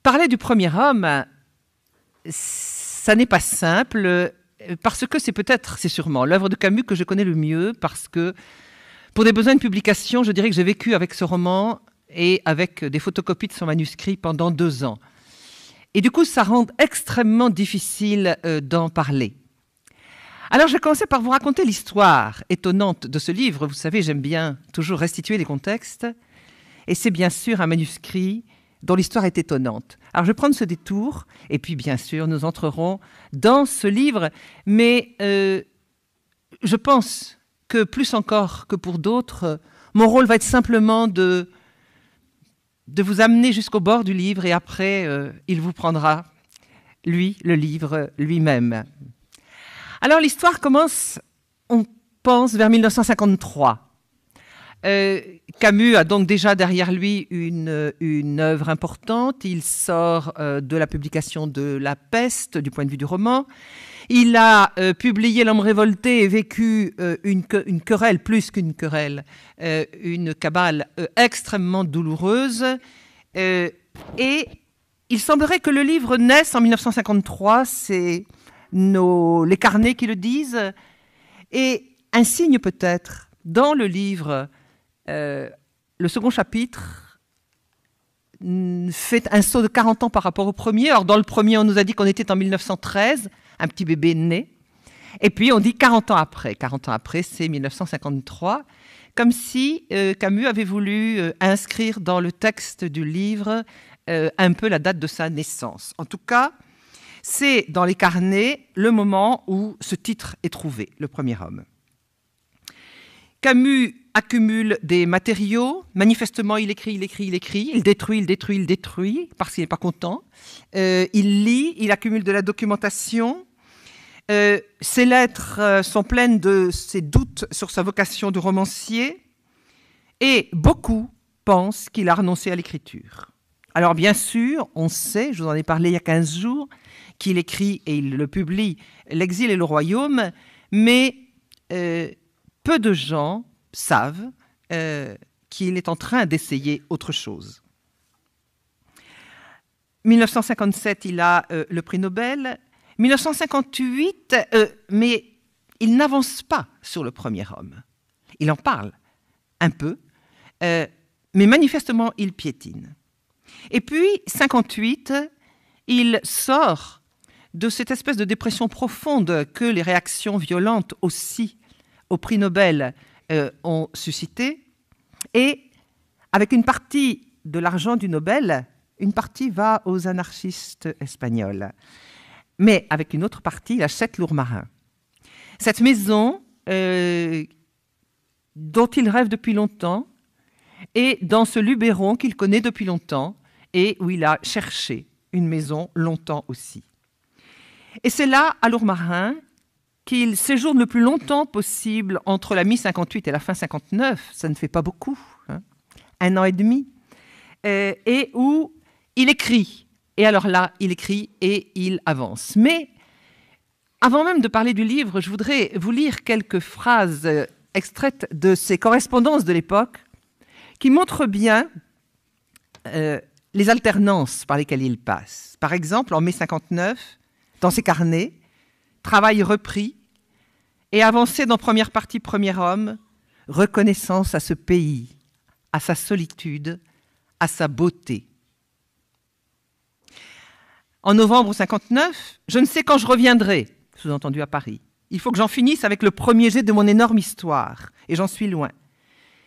parler du premier homme, ça n'est pas simple, parce que c'est sûrement l'œuvre de Camus que je connais le mieux, parce que pour des besoins de publication, je dirais que j'ai vécu avec ce roman et avec des photocopies de son manuscrit pendant 2 ans. Et du coup, ça rend extrêmement difficile d'en parler. Alors, je vais commencer par vous raconter l'histoire étonnante de ce livre. Vous savez, j'aime bien toujours restituer les contextes. Et c'est bien sûr un manuscrit dont l'histoire est étonnante. Alors, je vais prendre ce détour, et puis bien sûr, nous entrerons dans ce livre. Mais je pense que plus encore que pour d'autres, mon rôle va être simplement de vous amener jusqu'au bord du livre, et après, il vous prendra, lui, le livre lui-même. Alors, l'histoire commence, on pense, vers 1953. Camus a donc déjà derrière lui une œuvre importante. Il sort de la publication de La Peste, du point de vue du roman. Il a publié L'Homme révolté et vécu une querelle, plus qu'une querelle, une cabale extrêmement douloureuse. Et il semblerait que le livre naisse en 1953, c'est les carnets qui le disent, et un signe peut-être, dans le livre, le second chapitre fait un saut de 40 ans par rapport au premier. Alors dans le premier, on nous a dit qu'on était en 1913, un petit bébé né, et puis on dit 40 ans après. 40 ans après, c'est 1953, comme si Camus avait voulu inscrire dans le texte du livre un peu la date de sa naissance. En tout cas, c'est dans les carnets le moment où ce titre est trouvé, Le Premier Homme. Camus accumule des matériaux. Manifestement, il écrit, il détruit, parce qu'il n'est pas content. Il lit, il accumule de la documentation. Ses lettres sont pleines de ses doutes sur sa vocation de romancier. Et beaucoup pensent qu'il a renoncé à l'écriture. Alors bien sûr, on sait, je vous en ai parlé il y a 15 jours, qu'il écrit et il le publie, L'Exil et le Royaume, mais peu de gens savent qu'il est en train d'essayer autre chose. 1957, il a le prix Nobel. 1958, mais il n'avance pas sur Le Premier Homme. Il en parle un peu, mais manifestement, il piétine. Et puis, 58, il sort de cette espèce de dépression profonde que les réactions violentes aussi au prix Nobel ont suscité. Et avec une partie de l'argent du Nobel, une partie va aux anarchistes espagnols. Mais avec une autre partie, il achète Lourmarin. Cette maison dont il rêve depuis longtemps, et dans ce Luberon qu'il connaît depuis longtemps, et où il a cherché une maison longtemps aussi. Et c'est là, à Lourmarin, qu'il séjourne le plus longtemps possible entre la mi-58 et la fin 59, ça ne fait pas beaucoup, hein, 1 an et demi, et où il écrit. Et alors là, il écrit et il avance. Mais avant même de parler du livre, je voudrais vous lire quelques phrases extraites de ses correspondances de l'époque qui montrent bien les alternances par lesquelles il passe. Par exemple, en mai 59, dans ses carnets, travail repris et avancé dans première partie Premier Homme, reconnaissance à ce pays, à sa solitude, à sa beauté. En novembre 59, je ne sais quand je reviendrai, sous-entendu à Paris. Il faut que j'en finisse avec le premier jet de mon énorme histoire, et j'en suis loin.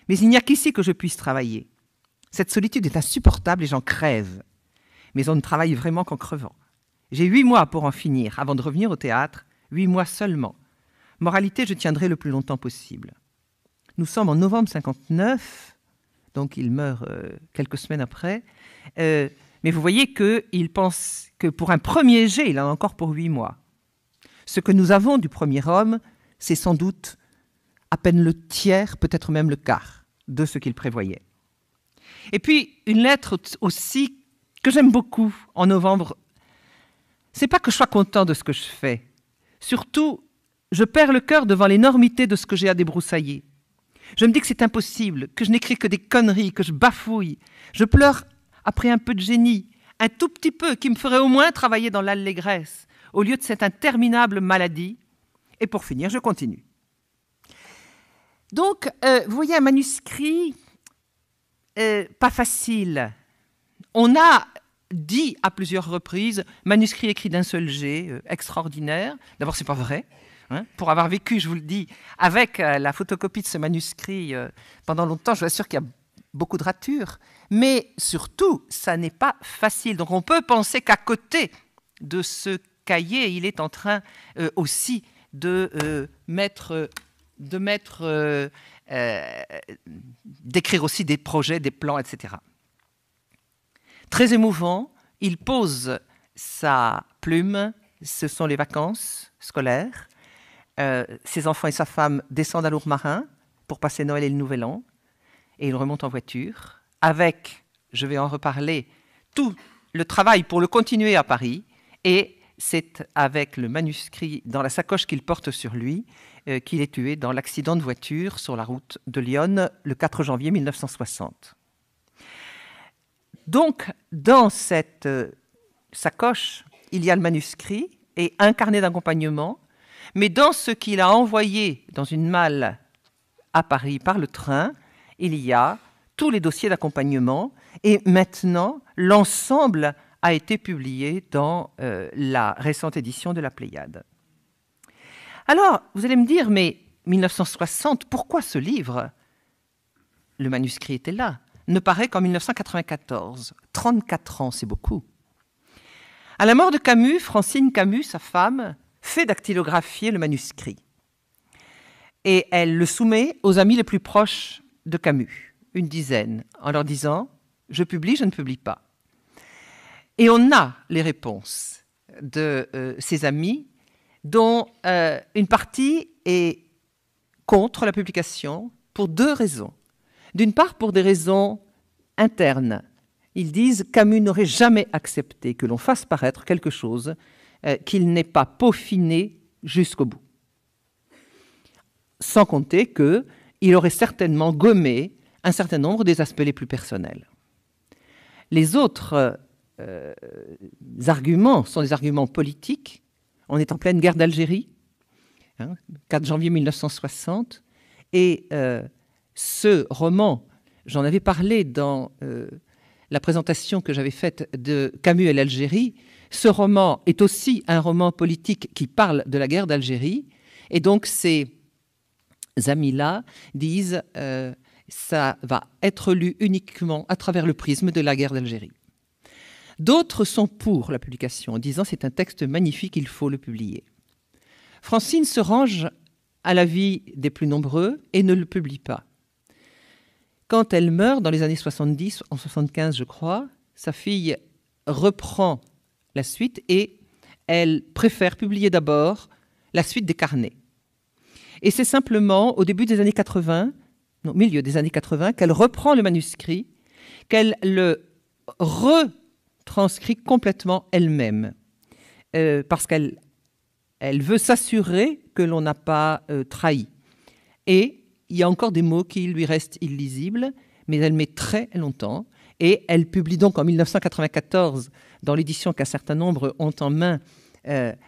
Mais il n'y a qu'ici que je puisse travailler. Cette solitude est insupportable et j'en crève. Mais on ne travaille vraiment qu'en crevant. J'ai 8 mois pour en finir, avant de revenir au théâtre, 8 mois seulement. Moralité, je tiendrai le plus longtemps possible. Nous sommes en novembre 59, donc il meurt quelques semaines après, mais vous voyez qu'il pense que pour un premier jet, il en a encore pour 8 mois. Ce que nous avons du Premier Homme, c'est sans doute à peine le tiers, peut-être même le quart de ce qu'il prévoyait. Et puis, une lettre aussi que j'aime beaucoup en novembre. C'est pas que je sois content de ce que je fais. Surtout, je perds le cœur devant l'énormité de ce que j'ai à débroussailler. Je me dis que c'est impossible, que je n'écris que des conneries, que je bafouille. Je pleure après un peu de génie, un tout petit peu, qui me ferait au moins travailler dans l'allégresse, au lieu de cette interminable maladie. Et pour finir, je continue. Donc, vous voyez un manuscrit pas facile. On a dit à plusieurs reprises, manuscrit écrit d'un seul jet, extraordinaire. D'abord, c'est pas vrai. Hein. Pour avoir vécu, je vous le dis, avec la photocopie de ce manuscrit pendant longtemps, je vous assure qu'il y a beaucoup de ratures. Mais surtout, ça n'est pas facile. Donc, on peut penser qu'à côté de ce cahier, il est en train aussi d'écrire aussi des projets, des plans, etc. Très émouvant, il pose sa plume, ce sont les vacances scolaires. Ses enfants et sa femme descendent à Lourmarin pour passer Noël et le Nouvel An, et il remonte en voiture avec, je vais en reparler, tout le travail pour le continuer à Paris, et c'est avec le manuscrit dans la sacoche qu'il porte sur lui qu'il est tué dans l'accident de voiture sur la route de Lyon le 4 janvier 1960. Donc, dans cette sacoche, il y a le manuscrit et un carnet d'accompagnement, mais dans ce qu'il a envoyé dans une malle à Paris par le train, il y a tous les dossiers d'accompagnement, et maintenant, l'ensemble a été publié dans la récente édition de la Pléiade. Alors, vous allez me dire, mais 1960, pourquoi ce livre? Le manuscrit était là. Ne paraît qu'en 1994. 34 ans, c'est beaucoup. À la mort de Camus, Francine Camus, sa femme, fait dactylographier le manuscrit. Et elle le soumet aux amis les plus proches de Camus, une dizaine, en leur disant « Je publie, je ne publie pas ». Et on a les réponses de ses amis, dont une partie est contre la publication pour deux raisons. D'une part, pour des raisons internes. Ils disent « Camus n'aurait jamais accepté que l'on fasse paraître quelque chose qu'il n'ait pas peaufiné jusqu'au bout. » Sans compter qu'il aurait certainement gommé un certain nombre des aspects les plus personnels. Les autres arguments sont des arguments politiques. On est en pleine guerre d'Algérie, 4 janvier 1960, et ce roman, j'en avais parlé dans la présentation que j'avais faite de Camus et l'Algérie, ce roman est aussi un roman politique qui parle de la guerre d'Algérie, et donc ces amis-là disent ça va être lu uniquement à travers le prisme de la guerre d'Algérie. D'autres sont pour la publication, en disant c'est un texte magnifique, il faut le publier. Francine se range à l'avis des plus nombreux et ne le publie pas. Quand elle meurt dans les années 70, en 75 je crois, sa fille reprend la suite et elle préfère publier d'abord la suite des carnets. Et c'est simplement au début des années 80, non, milieu des années 80, qu'elle reprend le manuscrit, qu'elle le retranscrit complètement elle-même, parce qu'elle veut s'assurer que l'on n'a pas trahi. Et il y a encore des mots qui lui restent illisibles, mais elle met très longtemps. Et elle publie donc en 1994, dans l'édition qu'un certain nombre ont en main,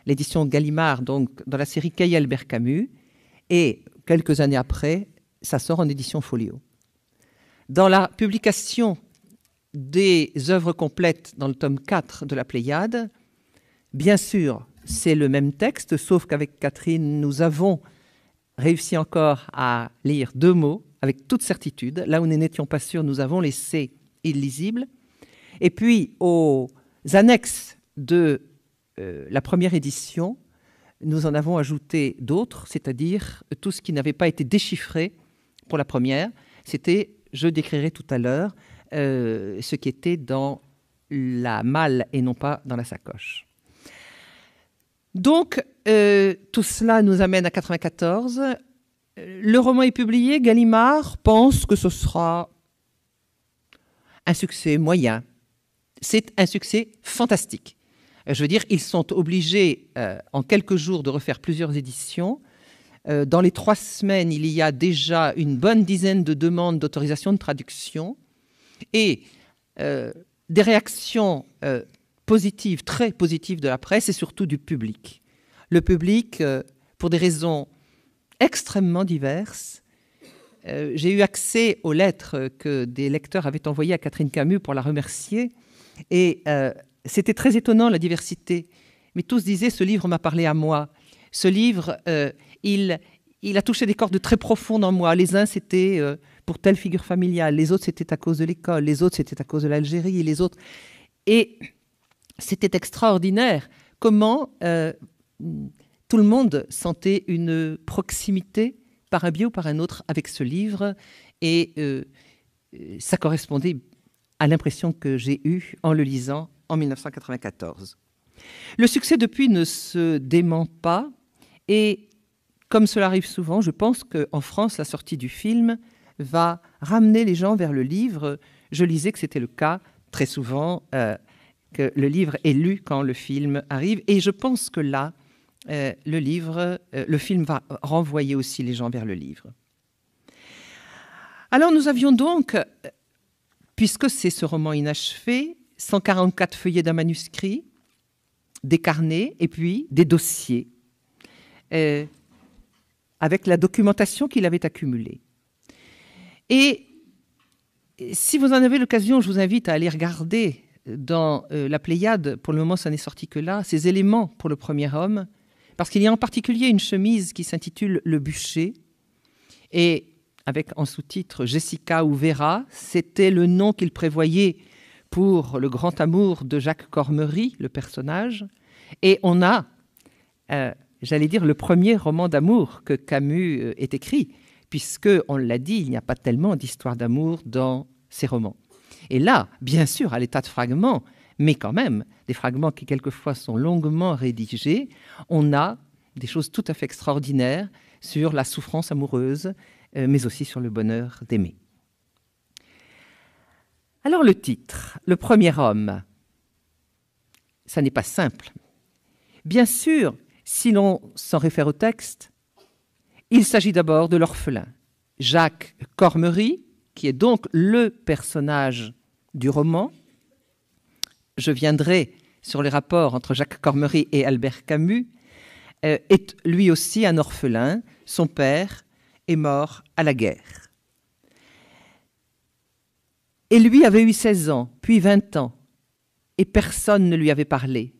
l'édition Gallimard, donc dans la série Cahiers Albert Camus, et quelques années après, ça sort en édition Folio. Dans la publication des œuvres complètes dans le tome 4 de la Pléiade, bien sûr, c'est le même texte, sauf qu'avec Catherine, nous avons réussi encore à lire 2 mots avec toute certitude. Là où nous n'étions pas sûrs, nous avons laissé illisible. Et puis, aux annexes de la première édition, nous en avons ajouté d'autres, c'est-à-dire tout ce qui n'avait pas été déchiffré pour la première. C'était, je décrirai tout à l'heure, ce qui était dans la malle et non pas dans la sacoche. Donc, tout cela nous amène à 1994. Le roman est publié. Gallimard pense que ce sera un succès moyen. C'est un succès fantastique. Je veux dire, ils sont obligés en quelques jours de refaire plusieurs éditions. Dans les 3 semaines, il y a déjà une bonne dizaine de demandes d'autorisation de traduction. Et des réactions positives, très positives de la presse et surtout du public. Le public, pour des raisons extrêmement diverses, j'ai eu accès aux lettres que des lecteurs avaient envoyées à Catherine Camus pour la remercier. Et c'était très étonnant, la diversité. Mais tous disaient, ce livre m'a parlé à moi. Ce livre, il a touché des cordes très profondes en moi. Les uns, c'était pour telle figure familiale. Les autres, c'était à cause de l'école. Les autres, c'était à cause de l'Algérie. Les autres... Et c'était extraordinaire comment tout le monde sentait une proximité par un biais ou par un autre avec ce livre. Et ça correspondait à l'impression que j'ai eue en le lisant en 1994. Le succès depuis ne se dément pas. Et comme cela arrive souvent, je pense qu'en France, la sortie du film va ramener les gens vers le livre. Je lisais que c'était le cas très souvent, que le livre est lu quand le film arrive. Et je pense que là, le film va renvoyer aussi les gens vers le livre. Alors nous avions donc, puisque c'est ce roman inachevé, 144 feuillets d'un manuscrit, des carnets et puis des dossiers, avec la documentation qu'il avait accumulée. Et si vous en avez l'occasion, je vous invite à aller regarder dans la Pléiade, pour le moment ça n'est sorti que là, ces éléments pour le premier homme, parce qu'il y a en particulier une chemise qui s'intitule « Le bûcher », et avec en sous-titre « Jessica ou Vera », c'était le nom qu'il prévoyait pour le grand amour de Jacques Cormery, le personnage, et on a, j'allais dire, le premier roman d'amour que Camus ait écrit, puisque, on l'a dit, il n'y a pas tellement d'histoire d'amour dans ses romans. Et là, bien sûr, à l'état de fragments, mais quand même, des fragments qui quelquefois sont longuement rédigés, on a des choses tout à fait extraordinaires sur la souffrance amoureuse, mais aussi sur le bonheur d'aimer. Alors le titre, Le premier homme, ça n'est pas simple. Bien sûr, si l'on s'en réfère au texte, il s'agit d'abord de l'orphelin, Jacques Cormery, qui est donc le personnage du roman. Je viendrai sur les rapports entre Jacques Cormery et Albert Camus, est lui aussi un orphelin. Son père est mort à la guerre. Et lui avait eu 16 ans, puis 20 ans, et personne ne lui avait parlé.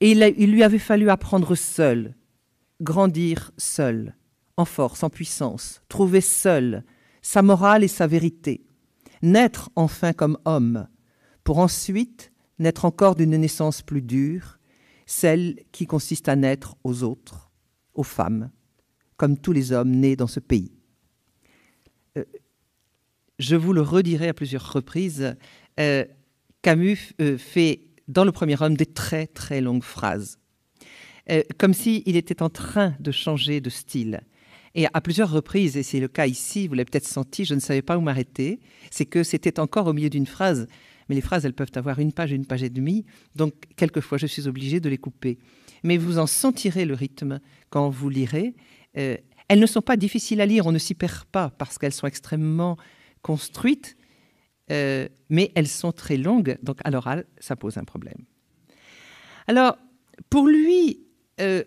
Et il lui avait fallu apprendre seul, grandir seul, en force, en puissance, trouver seul sa morale et sa vérité, naître enfin comme homme, pour ensuite naître encore d'une naissance plus dure, celle qui consiste à naître aux autres, aux femmes, comme tous les hommes nés dans ce pays. Je vous le redirai à plusieurs reprises, Camus fait dans Le premier homme des très très longues phrases, comme s'il était en train de changer de style. Et à plusieurs reprises, et c'est le cas ici, vous l'avez peut-être senti, je ne savais pas où m'arrêter, c'est que c'était encore au milieu d'une phrase, mais les phrases, elles peuvent avoir une page et demie, donc quelquefois je suis obligée de les couper. Mais vous en sentirez le rythme quand vous lirez. Elles ne sont pas difficiles à lire, on ne s'y perd pas, parce qu'elles sont extrêmement construites, mais elles sont très longues, donc à l'oral, ça pose un problème. Alors, pour lui,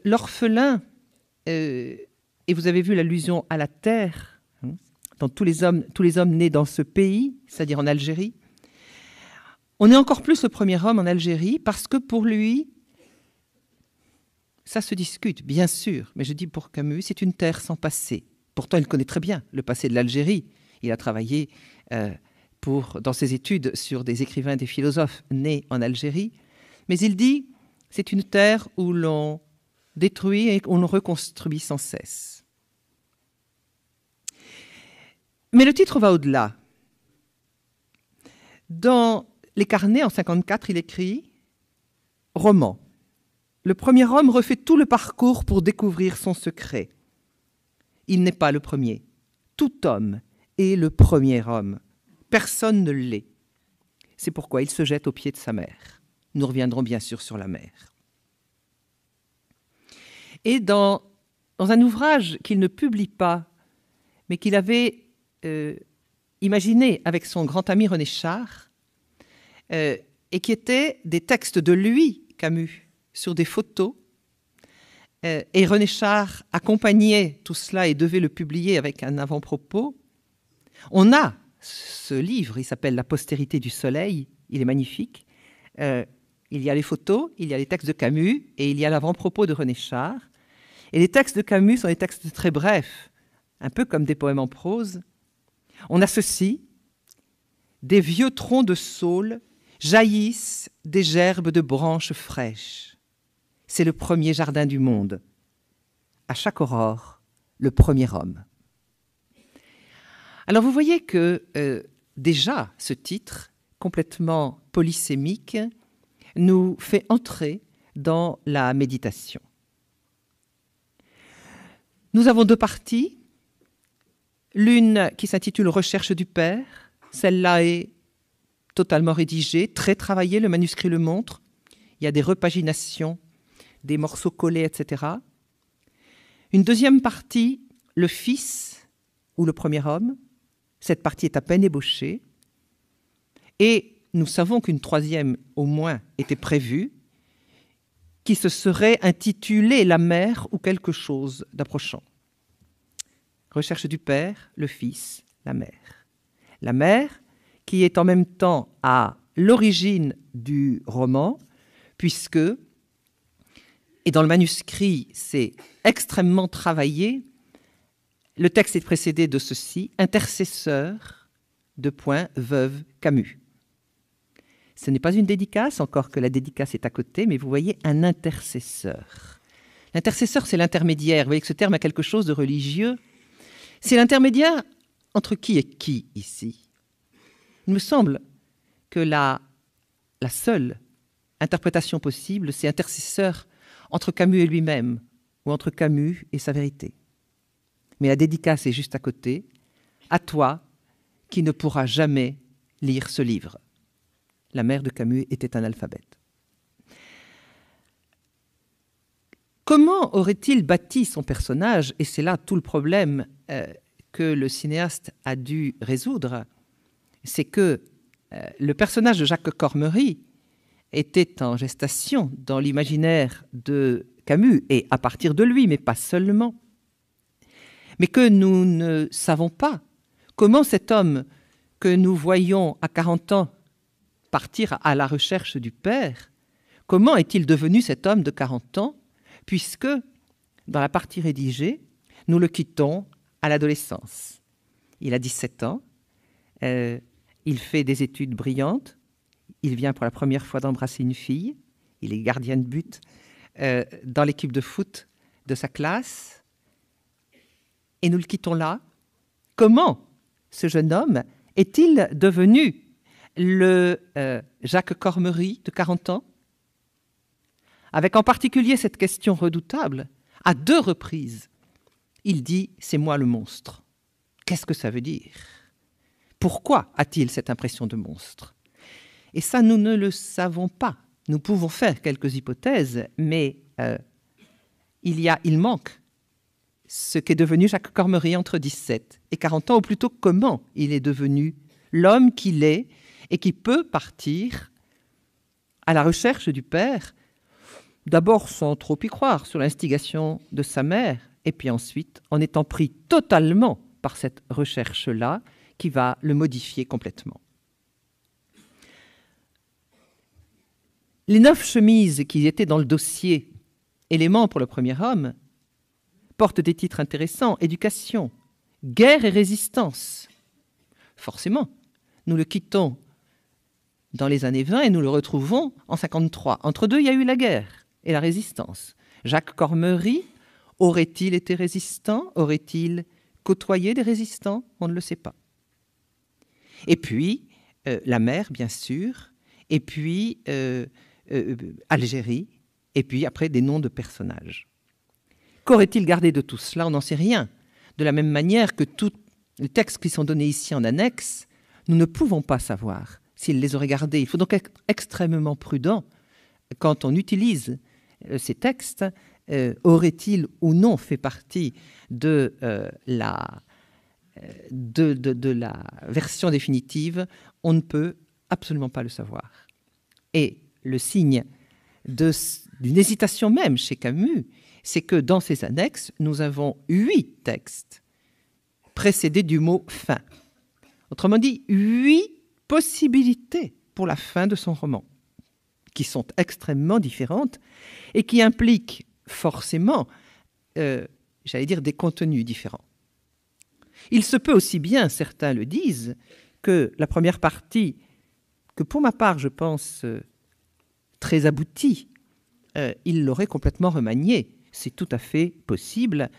l'orphelin, et vous avez vu l'allusion à la terre, dans tous les hommes nés dans ce pays, c'est-à-dire en Algérie, on est encore plus le premier homme en Algérie, parce que pour lui, ça se discute, bien sûr, mais je dis pour Camus, c'est une terre sans passé. Pourtant, il connaît très bien le passé de l'Algérie. Il a travaillé dans ses études sur des écrivains, des philosophes nés en Algérie. Mais il dit, c'est une terre où l'on détruit et où l'on reconstruit sans cesse. Mais le titre va au-delà. Dans les carnets, en 1954, il écrit « Roman. Le premier homme refait tout le parcours pour découvrir son secret. Il n'est pas le premier. Tout homme est le premier homme. Personne ne l'est. C'est pourquoi il se jette aux pieds de sa mère. Nous reviendrons bien sûr sur la mère. » Et dans un ouvrage qu'il ne publie pas, mais qu'il avait imaginé avec son grand ami René Char, et qui étaient des textes de lui, Camus, sur des photos. Et René Char accompagnait tout cela et devait le publier avec un avant-propos. On a ce livre, il s'appelle « La postérité du soleil », il est magnifique. Il y a les photos, il y a les textes de Camus et il y a l'avant-propos de René Char. Et les textes de Camus sont des textes très brefs, un peu comme des poèmes en prose. On a ceci: « Des vieux troncs de saule jaillissent des gerbes de branches fraîches. C'est le premier jardin du monde. À chaque aurore, le premier homme. » Alors vous voyez que déjà ce titre, complètement polysémique, nous fait entrer dans la méditation. Nous avons deux parties. L'une qui s'intitule « Recherche du Père ». Celle-là est totalement rédigée, très travaillée, le manuscrit le montre. Il y a des repaginations, des morceaux collés, etc. Une deuxième partie, « Le Fils » ou « Le premier homme ». Cette partie est à peine ébauchée. Et nous savons qu'une troisième, au moins, était prévue, qui se serait intitulée « La mère » ou quelque chose d'approchant. Recherche du Père, le Fils, la mère. La mère qui est en même temps à l'origine du roman, puisque, et dans le manuscrit, c'est extrêmement travaillé, le texte est précédé de ceci: « Intercesseur, veuve Camus ». Ce n'est pas une dédicace, encore que la dédicace est à côté, mais vous voyez un intercesseur. L'intercesseur, c'est l'intermédiaire. Vous voyez que ce terme a quelque chose de religieux. C'est l'intermédiaire entre qui et qui, ici? Il me semble que la seule interprétation possible, c'est intercesseur entre Camus et lui-même, ou entre Camus et sa vérité. Mais la dédicace est juste à côté. À toi, qui ne pourras jamais lire ce livre. La mère de Camus était analphabète. Comment aurait-il bâti son personnage? Et c'est là tout le problème que le cinéaste a dû résoudre. C'est que le personnage de Jacques Cormery était en gestation dans l'imaginaire de Camus, et à partir de lui, mais pas seulement. Mais que nous ne savons pas comment cet homme que nous voyons à 40 ans partir à la recherche du Père, comment est-il devenu cet homme de 40 ans, puisque, dans la partie rédigée, nous le quittons à l'adolescence. Il a 17 ans, il fait des études brillantes, il vient pour la première fois d'embrasser une fille, il est gardien de but dans l'équipe de foot de sa classe, et nous le quittons là. Comment ce jeune homme est-il devenu le Jacques Cormery de 40 ans, avec en particulier cette question redoutable? À 2 reprises, il dit « c'est moi le monstre ». Qu'est-ce que ça veut dire? Pourquoi a-t-il cette impression de monstre? Et ça, nous ne le savons pas. Nous pouvons faire quelques hypothèses, mais il manque ce qu'est devenu Jacques Cormery entre 17 et 40 ans, ou plutôt comment il est devenu l'homme qu'il est et qui peut partir à la recherche du Père, d'abord sans trop y croire, sur l'instigation de sa mère, et puis ensuite en étant pris totalement par cette recherche-là qui va le modifier complètement. Les 9 chemises qui étaient dans le dossier éléments pour le premier homme portent des titres intéressants: éducation, guerre et résistance. Forcément, nous le quittons dans les années 20 et nous le retrouvons en 53. Entre deux, il y a eu la guerre et la résistance. Jacques Cormery aurait-il été résistant? Aurait-il côtoyé des résistants? On ne le sait pas. Et puis, la mer, bien sûr, et puis Algérie, et puis après des noms de personnages. Qu'aurait-il gardé de tout cela? On n'en sait rien. De la même manière que tous les textes qui sont donnés ici en annexe, nous ne pouvons pas savoir s'il les aurait gardés. Il faut donc être extrêmement prudent quand on utilise ces textes. Aurait-il ou non fait partie de la version définitive? On ne peut absolument pas le savoir. Et le signe d'une hésitation même chez Camus, c'est que dans ces annexes, nous avons 8 textes précédés du mot « fin ». Autrement dit, 8 possibilités pour la fin de son roman, qui sont extrêmement différentes et qui impliquent forcément, j'allais dire, des contenus différents. Il se peut aussi bien, certains le disent, que la première partie, que pour ma part, je pense très aboutie, il l'aurait complètement remaniée. C'est tout à fait possible.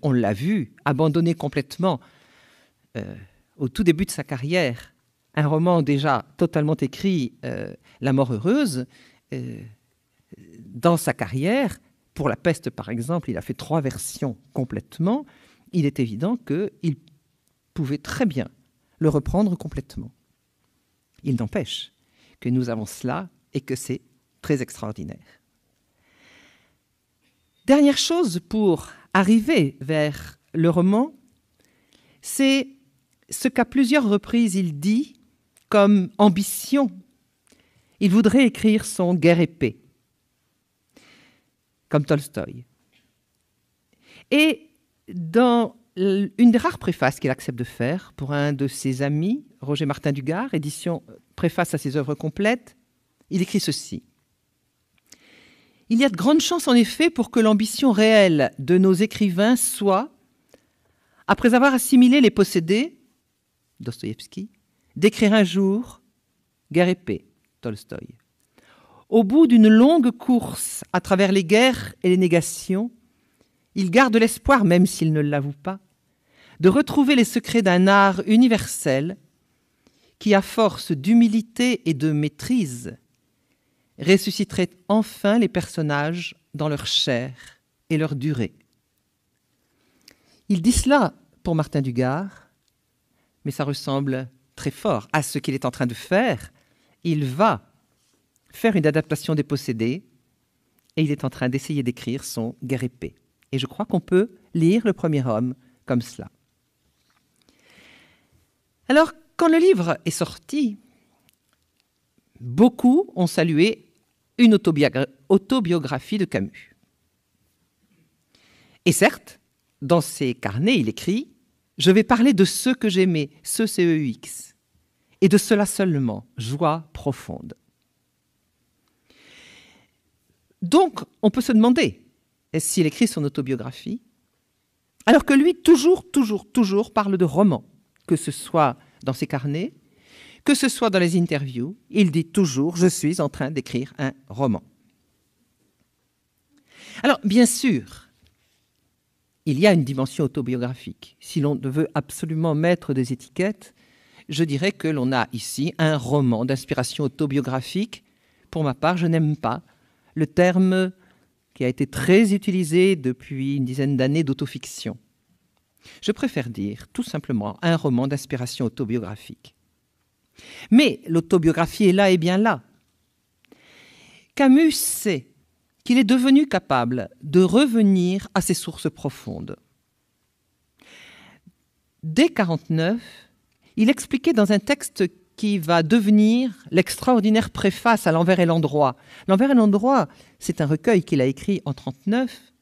On l'a vu, abandonner complètement, au tout début de sa carrière, un roman déjà totalement écrit, La mort heureuse. Dans sa carrière, pour La peste par exemple, il a fait 3 versions complètement. Il est évident qu'il pouvait très bien le reprendre complètement. Il n'empêche que nous avons cela et que c'est très extraordinaire. Dernière chose pour arriver vers le roman, c'est ce qu'à plusieurs reprises il dit comme ambition. Il voudrait écrire son Guerre et paix, comme Tolstoï. Et dans une des rares préfaces qu'il accepte de faire pour un de ses amis, Roger Martin Dugard, édition préface à ses œuvres complètes, il écrit ceci. Il y a de grandes chances en effet pour que l'ambition réelle de nos écrivains soit, après avoir assimilé les possédés, Dostoïevski, d'écrire un jour Guerre et paix, Tolstoï. Au bout d'une longue course à travers les guerres et les négations, il garde l'espoir, même s'il ne l'avoue pas, de retrouver les secrets d'un art universel qui, à force d'humilité et de maîtrise, ressusciterait enfin les personnages dans leur chair et leur durée. Il dit cela pour Martin Dugard, mais ça ressemble très fort à ce qu'il est en train de faire. Il va faire une adaptation des Possédés et il est en train d'essayer d'écrire son Guerre et paix. Et je crois qu'on peut lire Le Premier Homme comme cela. Alors, quand le livre est sorti, beaucoup ont salué une autobiographie de Camus. Et certes, dans ses carnets, il écrit « Je vais parler de ceux que j'aimais, ceux CEUX, et de cela seulement, joie profonde. » Donc, on peut se demander s'il écrit son autobiographie, alors que lui, toujours parle de romans, que ce soit dans ses carnets, que ce soit dans les interviews, il dit toujours « Je suis en train d'écrire un roman ». Alors, bien sûr, il y a une dimension autobiographique. Si l'on veut absolument mettre des étiquettes, je dirais que l'on a ici un roman d'inspiration autobiographique. Pour ma part, je n'aime pas le terme qui a été très utilisé depuis une dizaine d'années d'autofiction. Je préfère dire tout simplement un roman d'inspiration autobiographique. Mais l'autobiographie est là et bien là. Camus sait qu'il est devenu capable de revenir à ses sources profondes. Dès 1949, il expliquait dans un texte qui va devenir l'extraordinaire préface à L'Envers et l'Endroit. L'Envers et l'Endroit, c'est un recueil qu'il a écrit en 1939,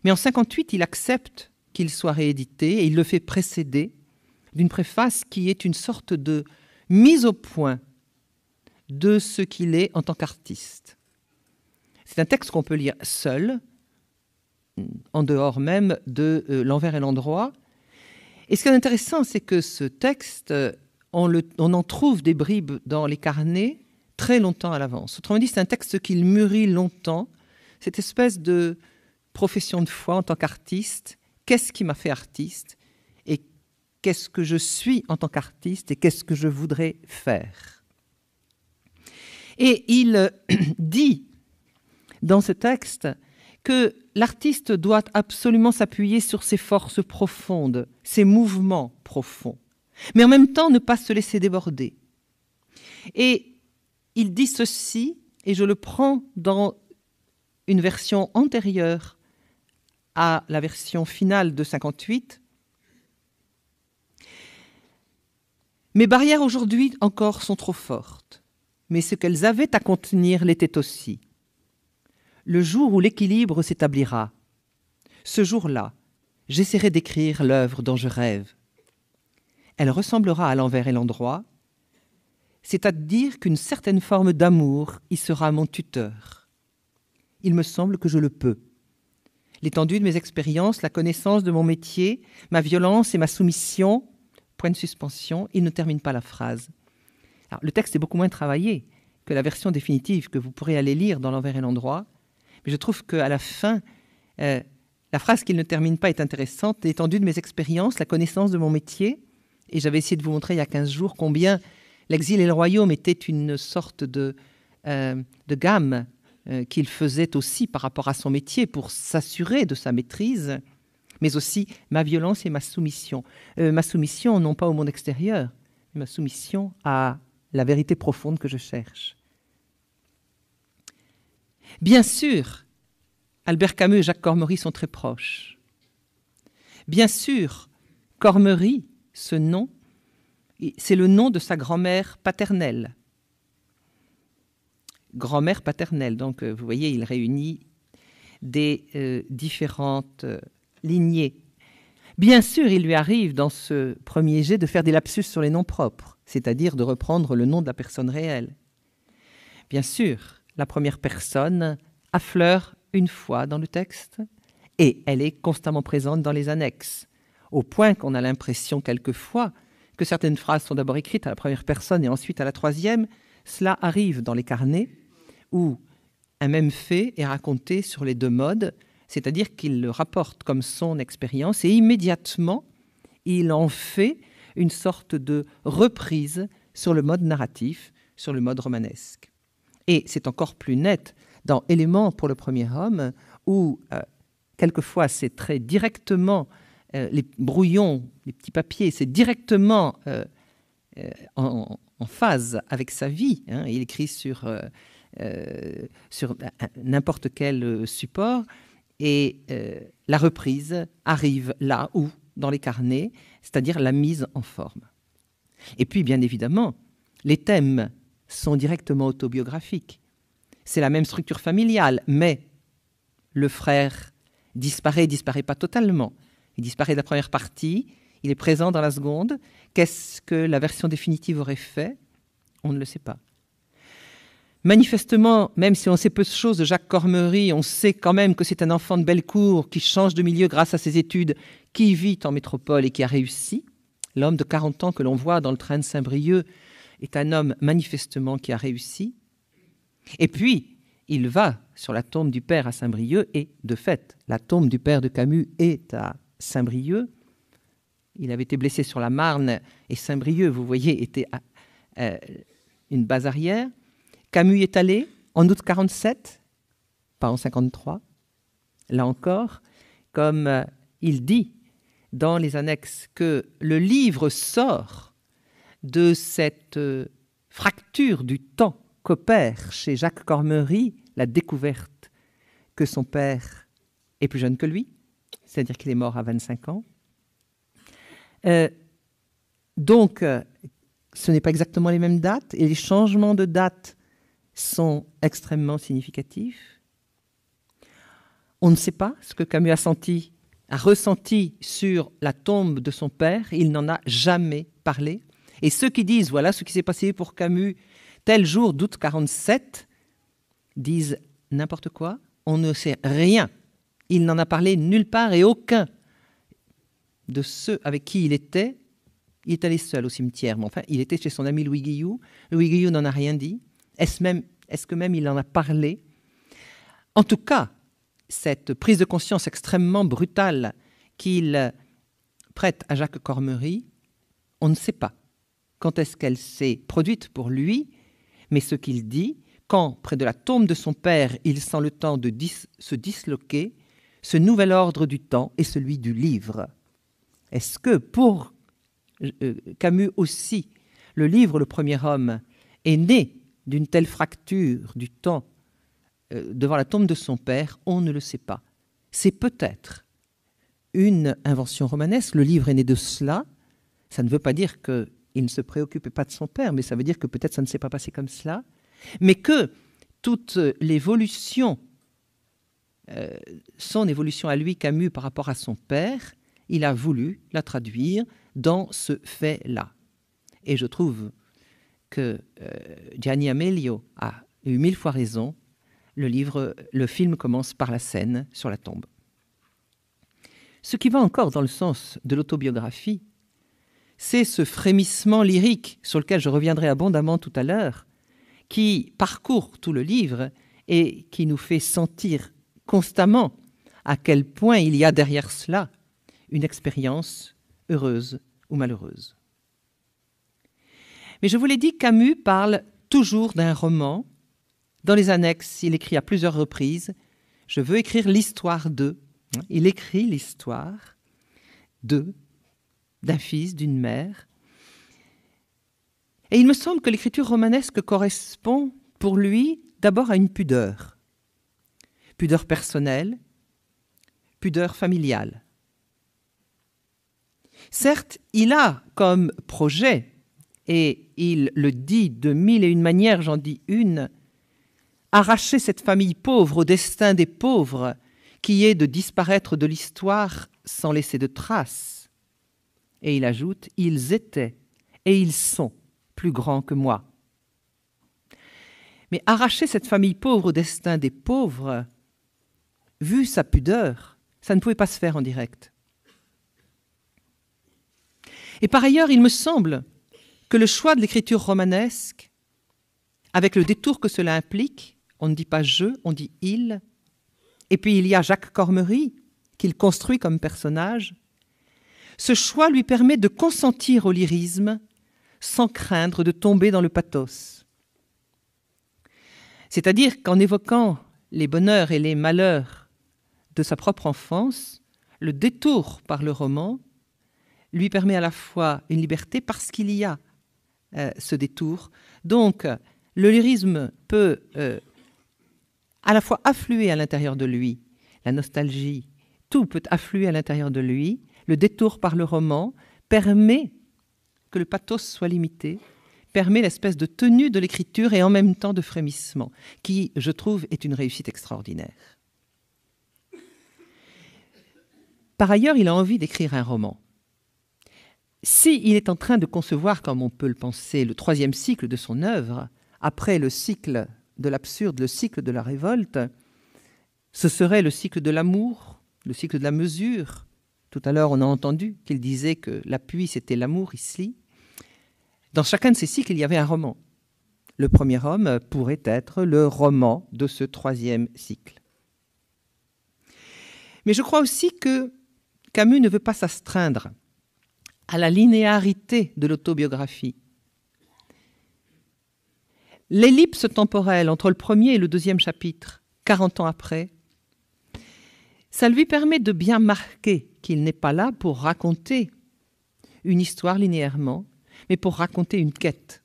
mais en 1958, il accepte qu'il soit réédité et il le fait précéder d'une préface qui est une sorte de mise au point de ce qu'il est en tant qu'artiste. C'est un texte qu'on peut lire seul, en dehors même de L'Envers et l'Endroit. Et ce qui est intéressant, c'est que ce texte, on en trouve des bribes dans les carnets très longtemps à l'avance. Autrement dit, c'est un texte qu'il mûrit longtemps, cette espèce de profession de foi en tant qu'artiste. Qu'est-ce qui m'a fait artiste ? Et qu'est-ce que je suis en tant qu'artiste ? Et qu'est-ce que je voudrais faire ? Et il dit dans ce texte que l'artiste doit absolument s'appuyer sur ses forces profondes, ses mouvements profonds, mais en même temps ne pas se laisser déborder. Et il dit ceci, et je le prends dans une version antérieure à la version finale de 1958. Mes barrières aujourd'hui encore sont trop fortes, mais ce qu'elles avaient à contenir l'était aussi. Le jour où l'équilibre s'établira, ce jour-là, j'essaierai d'écrire l'œuvre dont je rêve. Elle ressemblera à l'envers et l'endroit, c'est-à-dire qu'une certaine forme d'amour y sera mon tuteur. Il me semble que je le peux. L'étendue de mes expériences, la connaissance de mon métier, ma violence et ma soumission, point de suspension, il ne termine pas la phrase. Alors, le texte est beaucoup moins travaillé que la version définitive que vous pourrez aller lire dans l'envers et l'endroit, mais je trouve qu'à la fin, la phrase qu'il ne termine pas est intéressante. L'étendue de mes expériences, la connaissance de mon métier, et j'avais essayé de vous montrer il y a 15 jours combien l'exil et le royaume étaient une sorte de gamme qu'il faisait aussi par rapport à son métier pour s'assurer de sa maîtrise, mais aussi ma violence et ma soumission. Ma soumission, non pas au monde extérieur, mais ma soumission à la vérité profonde que je cherche. Bien sûr, Albert Camus et Jacques Cormery sont très proches. Bien sûr, Cormery, ce nom, c'est le nom de sa grand-mère paternelle. Grand-mère paternelle, donc vous voyez, il réunit des différentes lignées. Bien sûr, il lui arrive dans ce premier jet de faire des lapsus sur les noms propres, c'est-à-dire de reprendre le nom de la personne réelle. Bien sûr, la première personne affleure une fois dans le texte et elle est constamment présente dans les annexes, au point qu'on a l'impression quelquefois que certaines phrases sont d'abord écrites à la première personne et ensuite à la troisième. Cela arrive dans les carnets où un même fait est raconté sur les deux modes, c'est-à-dire qu'il le rapporte comme son expérience et immédiatement, il en fait une sorte de reprise sur le mode narratif, sur le mode romanesque. Et c'est encore plus net dans Éléments pour le premier homme, où quelquefois c'est très directement, les brouillons, les petits papiers, c'est directement en phase avec sa vie. Hein. Il écrit sur n'importe quel support, et la reprise arrive là où, dans les carnets, c'est-à-dire la mise en forme. Et puis, bien évidemment, les thèmes sont directement autobiographiques. C'est la même structure familiale, mais le frère disparaît pas totalement. Il disparaît de la première partie, il est présent dans la seconde. Qu'est-ce que la version définitive aurait fait? On ne le sait pas. Manifestement, même si on sait peu de choses de Jacques Cormery, on sait quand même que c'est un enfant de Bellecour qui change de milieu grâce à ses études, qui vit en métropole et qui a réussi. L'homme de 40 ans que l'on voit dans le train de Saint-Brieuc est un homme manifestement qui a réussi. Et puis, il va sur la tombe du père à Saint-Brieuc et, de fait, la tombe du père de Camus est à Saint-Brieuc. Il avait été blessé sur la Marne et Saint-Brieuc, vous voyez, était une base arrière. Camus y est allé en août 47, pas en 53. Là encore, comme il dit dans les annexes que le livre sort de cette fracture du temps qu'opère chez Jacques Cormery la découverte que son père est plus jeune que lui, c'est-à-dire qu'il est mort à 25 ans. Donc, ce n'est pas exactement les mêmes dates, et les changements de date sont extrêmement significatifs. On ne sait pas ce que Camus a ressenti sur la tombe de son père. Il n'en a jamais parlé. Et ceux qui disent, voilà ce qui s'est passé pour Camus, tel jour d'août 47, disent n'importe quoi. On ne sait rien. Il n'en a parlé nulle part et aucun de ceux avec qui il est allé seul au cimetière. Mais enfin, il était chez son ami Louis Guillou. Louis Guillou n'en a rien dit. Est-ce que même il en a parlé? En tout cas, cette prise de conscience extrêmement brutale qu'il prête à Jacques Cormery, on ne sait pas quand est-ce qu'elle s'est produite pour lui, mais ce qu'il dit, quand, près de la tombe de son père, il sent le temps de se disloquer, ce nouvel ordre du temps est celui du livre. Est-ce que pour Camus aussi, le livre Le Premier Homme est né d'une telle fracture du temps devant la tombe de son père? On ne le sait pas. C'est peut-être une invention romanesque. Le livre est né de cela. Ça ne veut pas dire qu'il il ne se préoccupait pas de son père, mais ça veut dire que peut-être ça ne s'est pas passé comme cela, mais que toute l'évolution, son évolution à lui, Camus, par rapport à son père, il a voulu la traduire dans ce fait-là. Et je trouve que Gianni Amelio a eu 1000 fois raison. Le film commence par la scène sur la tombe. Ce qui va encore dans le sens de l'autobiographie, c'est ce frémissement lyrique sur lequel je reviendrai abondamment tout à l'heure, qui parcourt tout le livre et qui nous fait sentir constamment à quel point il y a derrière cela une expérience heureuse ou malheureuse. Mais je vous l'ai dit, Camus parle toujours d'un roman. Dans les annexes, il écrit à plusieurs reprises « Je veux écrire l'histoire de ». Il écrit l'histoire d'un fils, d'une mère. Et il me semble que l'écriture romanesque correspond pour lui d'abord à une pudeur. Pudeur personnelle, pudeur familiale. Certes, il a comme projet, et il le dit de 1001 manières, j'en dis une, arracher cette famille pauvre au destin des pauvres, qui est de disparaître de l'histoire sans laisser de traces. Et il ajoute « Ils étaient et ils sont plus grands que moi ». Mais arracher cette famille pauvre au destin des pauvres, vu sa pudeur, ça ne pouvait pas se faire en direct. Et par ailleurs, il me semble que le choix de l'écriture romanesque, avec le détour que cela implique, on ne dit pas « je », on dit « il », et puis il y a Jacques Cormery, qu'il construit comme personnage, ce choix lui permet de consentir au lyrisme sans craindre de tomber dans le pathos. C'est-à-dire qu'en évoquant les bonheurs et les malheurs de sa propre enfance, le détour par le roman lui permet à la fois une liberté parce qu'il y a ce détour. Donc, le lyrisme peut à la fois affluer à l'intérieur de lui, la nostalgie, tout peut affluer à l'intérieur de lui. Le détour par le roman permet que le pathos soit limité, permet l'espèce de tenue de l'écriture et en même temps de frémissement, qui, je trouve, est une réussite extraordinaire. Par ailleurs, il a envie d'écrire un roman. S'il est en train de concevoir, comme on peut le penser, le 3e cycle de son œuvre, après le cycle de l'absurde, le cycle de la révolte, ce serait le cycle de l'amour, le cycle de la mesure. Tout à l'heure, on a entendu qu'il disait que l'appui, c'était l'amour ici. Dans chacun de ces cycles, il y avait un roman. Le premier homme pourrait être le roman de ce 3e cycle. Mais je crois aussi que Camus ne veut pas s'astreindre à la linéarité de l'autobiographie. L'ellipse temporelle entre le 1er et le 2e chapitre, 40 ans après, ça lui permet de bien marquer qu'il n'est pas là pour raconter une histoire linéairement, mais pour raconter une quête.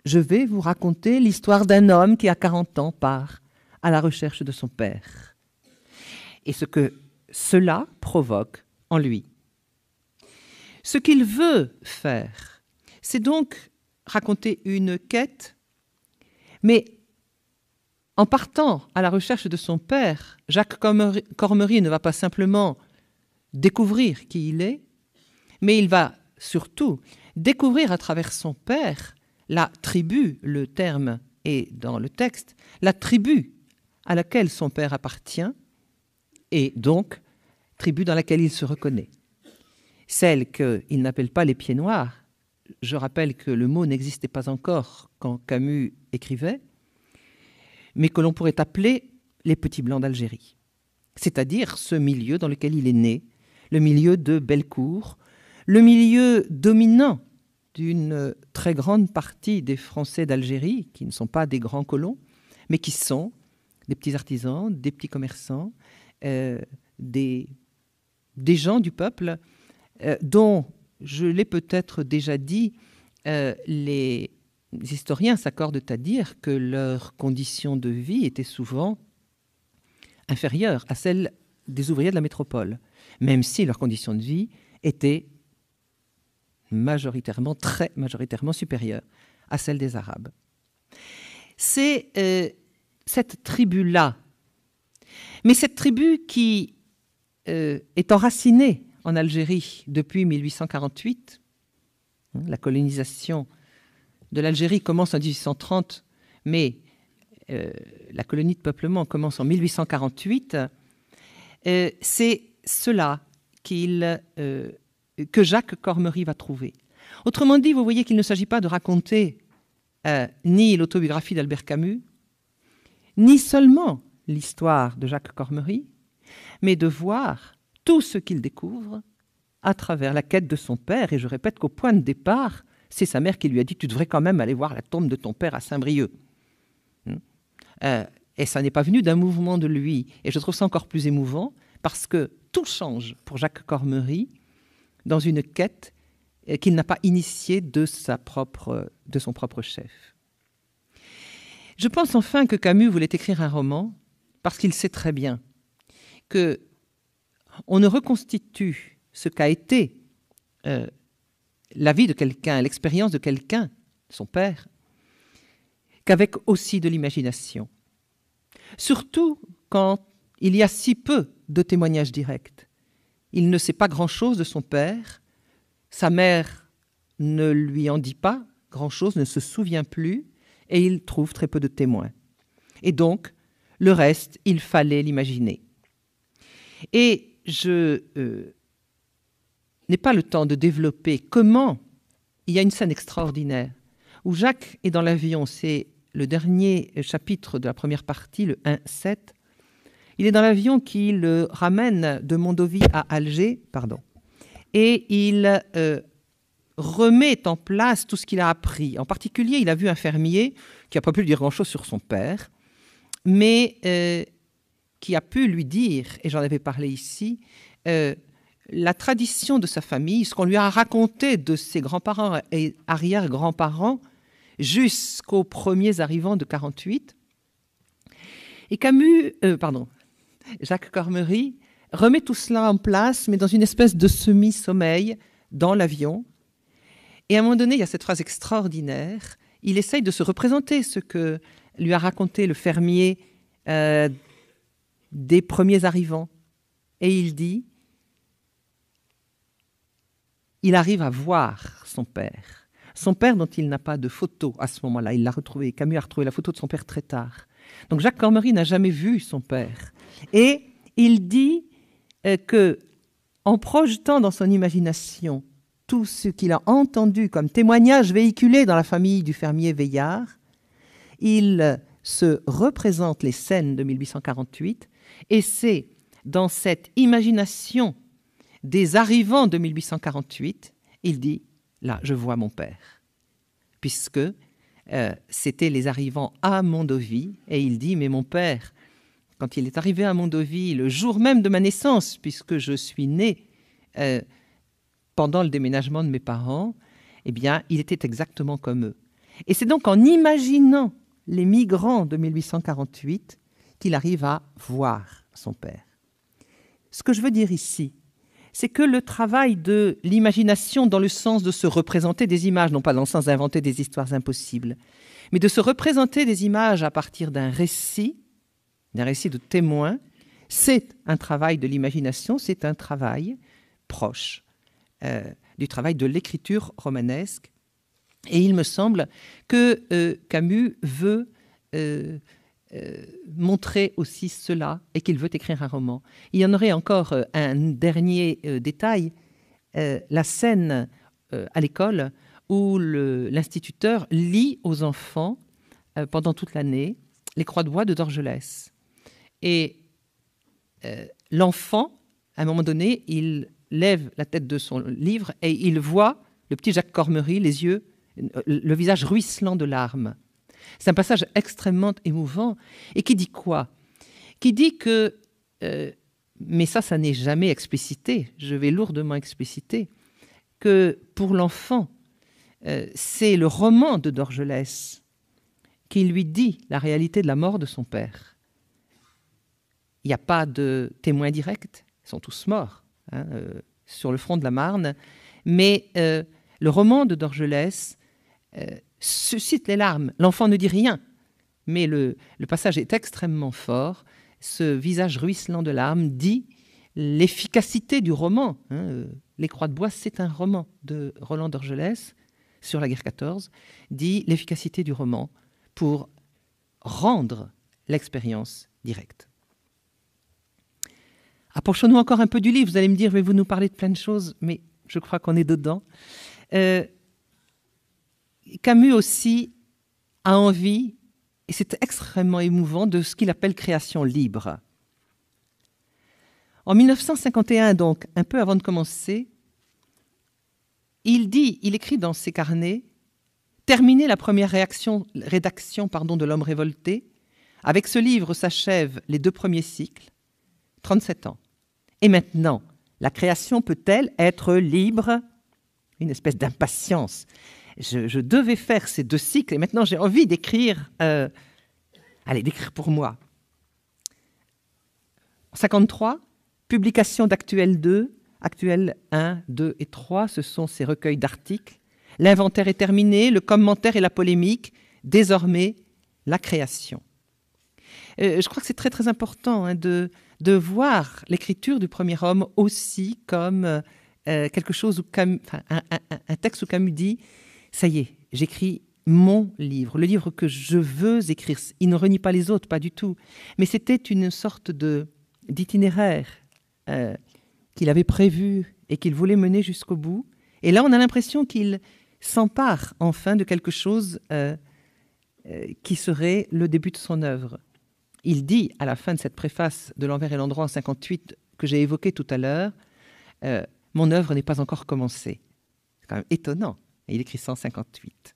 Je vais vous raconter l'histoire d'un homme qui, à 40 ans, part à la recherche de son père. Et ce que cela provoque en lui. Ce qu'il veut faire, c'est donc raconter une quête, mais en partant à la recherche de son père, Jacques Cormery ne va pas simplement découvrir qui il est, mais il va surtout découvrir à travers son père la tribu, le terme est dans le texte, la tribu à laquelle son père appartient et donc tribu dans laquelle il se reconnaît. Celle qu'il n'appelle pas les pieds noirs. Je rappelle que le mot n'existait pas encore quand Camus écrivait, mais que l'on pourrait appeler les petits blancs d'Algérie. C'est-à-dire ce milieu dans lequel il est né, le milieu de Bellecour, le milieu dominant d'une très grande partie des Français d'Algérie, qui ne sont pas des grands colons, mais qui sont des petits artisans, des petits commerçants, des gens du peuple, dont, je l'ai peut-être déjà dit, les historiens s'accordent à dire que leurs conditions de vie étaient souvent inférieures à celles des ouvriers de la métropole, même si leurs conditions de vie étaient majoritairement, très majoritairement supérieure à celle des Arabes. C'est cette tribu-là, mais cette tribu qui est enracinée en Algérie depuis 1848. La colonisation de l'Algérie commence en 1830, mais la colonie de peuplement commence en 1848. C'est cela que Jacques Cormery va trouver. Autrement dit, vous voyez qu'il ne s'agit pas de raconter ni l'autobiographie d'Albert Camus, ni seulement l'histoire de Jacques Cormery, mais de voir tout ce qu'il découvre à travers la quête de son père. Et je répète qu'au point de départ, c'est sa mère qui lui a dit « Tu devrais quand même aller voir la tombe de ton père à Saint-Brieuc ». Et ça n'est pas venu d'un mouvement de lui. Et je trouve ça encore plus émouvant parce que tout change pour Jacques Cormery dans une quête qu'il n'a pas initiée de son propre chef. Je pense enfin que Camus voulait écrire un roman parce qu'il sait très bien qu'on ne reconstitue ce qu'a été la vie de quelqu'un, l'expérience de quelqu'un, son père, qu'avec aussi de l'imagination. Surtout quand il y a si peu de témoignages directs. Il ne sait pas grand-chose de son père, sa mère ne lui en dit pas grand-chose, ne se souvient plus, et il trouve très peu de témoins. Et donc, le reste, il fallait l'imaginer. Et je n'ai pas le temps de développer comment il y a une scène extraordinaire où Jacques est dans l'avion, c'est le dernier chapitre de la première partie, le 1-7. Il est dans l'avion qui le ramène de Mondovì à Alger, et il remet en place tout ce qu'il a appris. En particulier, il a vu un fermier qui n'a pas pu lui dire grand-chose sur son père, mais qui a pu lui dire, et j'en avais parlé ici, la tradition de sa famille, ce qu'on lui a raconté de ses grands-parents et arrière-grands-parents jusqu'aux premiers arrivants de 48. Et Jacques Cormery remet tout cela en place, mais dans une espèce de semi-sommeil dans l'avion. Et à un moment donné, il y a cette phrase extraordinaire. Il essaye de se représenter ce que lui a raconté le fermier des premiers arrivants. Et il dit, il arrive à voir son père. Son père dont il n'a pas de photo à ce moment-là. Il l'a retrouvé. Camus a retrouvé la photo de son père très tard. Donc Jacques Cormery n'a jamais vu son père. Et il dit que, en projetant dans son imagination tout ce qu'il a entendu comme témoignage véhiculé dans la famille du fermier Veillard, il se représente les scènes de 1848 et c'est dans cette imagination des arrivants de 1848, il dit « là, je vois mon père », puisque c'était les arrivants à Mondovì, et il dit « mais mon père, quand il est arrivé à Mondovì, le jour même de ma naissance, puisque je suis né pendant le déménagement de mes parents, eh bien, il était exactement comme eux. » Et c'est donc en imaginant les migrants de 1848 qu'il arrive à voir son père. Ce que je veux dire ici, c'est que le travail de l'imagination dans le sens de se représenter des images, non pas dans le sens d'inventer des histoires impossibles, mais de se représenter des images à partir d'un récit de témoin, c'est un travail de l'imagination, c'est un travail proche du travail de l'écriture romanesque. Et il me semble que Camus veut montrer aussi cela et qu'il veut écrire un roman. Il y en aurait encore un dernier détail, la scène à l'école où l'instituteur lit aux enfants pendant toute l'année les Croix de bois de Dorgelès. Et l'enfant, à un moment donné, il lève la tête de son livre et il voit le petit Jacques Cormery, les yeux, le visage ruisselant de larmes. C'est un passage extrêmement émouvant et qui dit quoi? Qui dit que, mais ça n'est jamais explicité, je vais lourdement expliciter, que pour l'enfant, c'est le roman de Dorgelès qui lui dit la réalité de la mort de son père. Il n'y a pas de témoins directs, ils sont tous morts sur le front de la Marne, mais le roman de Dorgelès suscite les larmes. L'enfant ne dit rien, mais le passage est extrêmement fort. Ce visage ruisselant de larmes dit l'efficacité du roman. Les Croix de bois, c'est un roman de Roland Dorgelès sur la guerre 14, dit l'efficacité du roman pour rendre l'expérience directe. Approchons-nous encore un peu du livre. Vous allez me dire, vais-vous nous parler de plein de choses, mais je crois qu'on est dedans. Camus aussi a envie, et c'est extrêmement émouvant, de ce qu'il appelle création libre. En 1951, donc, un peu avant de commencer, il écrit dans ses carnets « Terminer la première rédaction de L'Homme révolté. Avec ce livre s'achèvent les 2 premiers cycles, 37 ans. Et maintenant, la création peut-elle être libre ?» Une espèce d'impatience. Je devais faire ces 2 cycles et maintenant j'ai envie d'écrire, d'écrire pour moi. En 53, publication d'Actuel 2, Actuel 1, 2 et 3, ce sont ces recueils d'articles. L'inventaire est terminé, le commentaire et la polémique, désormais la création. Je crois que c'est très très important de voir l'écriture du premier homme aussi comme quelque chose où un texte où Camus dit « ça y est, j'écris mon livre, le livre que je veux écrire ». Il ne renie pas les autres, pas du tout. Mais c'était une sorte d'itinéraire qu'il avait prévu et qu'il voulait mener jusqu'au bout. Et là, on a l'impression qu'il s'empare enfin de quelque chose qui serait le début de son œuvre. Il dit à la fin de cette préface de L'Envers et l'Endroit en 58 que j'ai évoquée tout à l'heure, mon œuvre n'est pas encore commencée. C'est quand même étonnant. Et il écrit 158.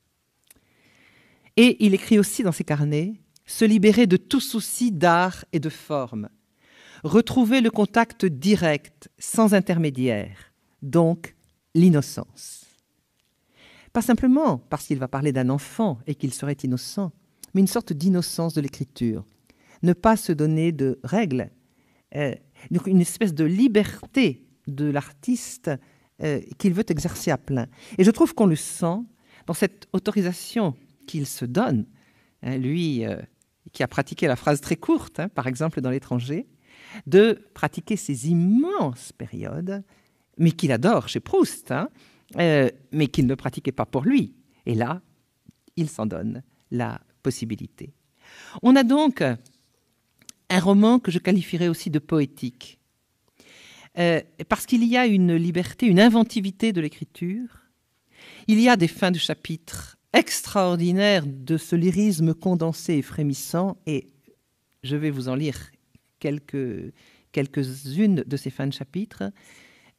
Et il écrit aussi dans ses carnets « Se libérer de tout souci d'art et de forme. Retrouver le contact direct, sans intermédiaire. Donc, l'innocence. » Pas simplement parce qu'il va parler d'un enfant et qu'il serait innocent, mais une sorte d'innocence de l'écriture. Ne pas se donner de règles, une espèce de liberté de l'artiste qu'il veut exercer à plein. Et je trouve qu'on le sent dans cette autorisation qu'il se donne, lui qui a pratiqué la phrase très courte, par exemple dans L'Étranger, de pratiquer ces immenses périodes, mais qu'il adore chez Proust, mais qu'il ne pratiquait pas pour lui. Et là, il s'en donne la possibilité. On a donc un roman que je qualifierais aussi de poétique, parce qu'il y a une liberté, une inventivité de l'écriture. Il y a des fins de chapitre extraordinaires de ce lyrisme condensé et frémissant, et je vais vous en lire quelques-unes de ces fins de chapitre,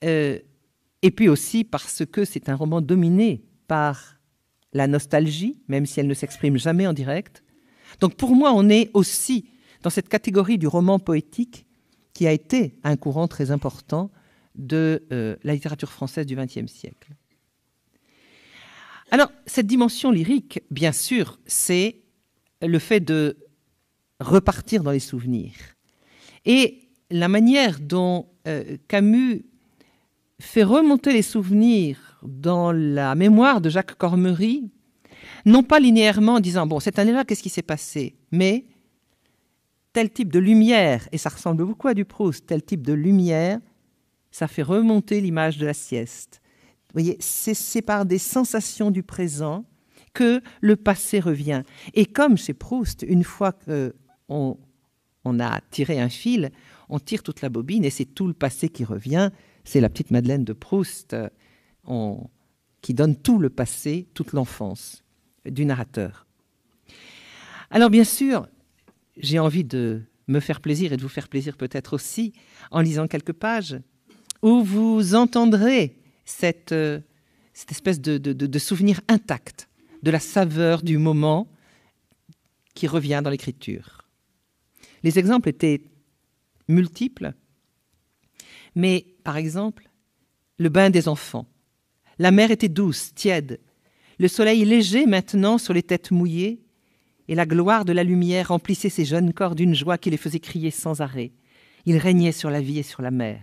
et puis aussi parce que c'est un roman dominé par la nostalgie, même si elle ne s'exprime jamais en direct. Donc pour moi, on est aussi dans cette catégorie du roman poétique qui a été un courant très important de la littérature française du XXe siècle. Alors, cette dimension lyrique, bien sûr, c'est le fait de repartir dans les souvenirs. Et la manière dont Camus fait remonter les souvenirs dans la mémoire de Jacques Cormery, non pas linéairement en disant « bon, cette année-là, qu'est-ce qui s'est passé ?» mais tel type de lumière, et ça ressemble beaucoup à du Proust, tel type de lumière, ça fait remonter l'image de la sieste. Vous voyez, c'est par des sensations du présent que le passé revient. Et comme chez Proust, une fois qu'on a tiré un fil, on tire toute la bobine et c'est tout le passé qui revient. C'est la petite Madeleine de Proust qui donne tout le passé, toute l'enfance du narrateur. Alors bien sûr, j'ai envie de me faire plaisir et de vous faire plaisir peut-être aussi en lisant quelques pages où vous entendrez cette espèce de souvenir intact de la saveur du moment qui revient dans l'écriture. Les exemples étaient multiples, mais par exemple, le bain des enfants. La mer était douce, tiède, le soleil léger maintenant sur les têtes mouillées, et la gloire de la lumière remplissait ces jeunes corps d'une joie qui les faisait crier sans arrêt. Ils régnaient sur la vie et sur la mer.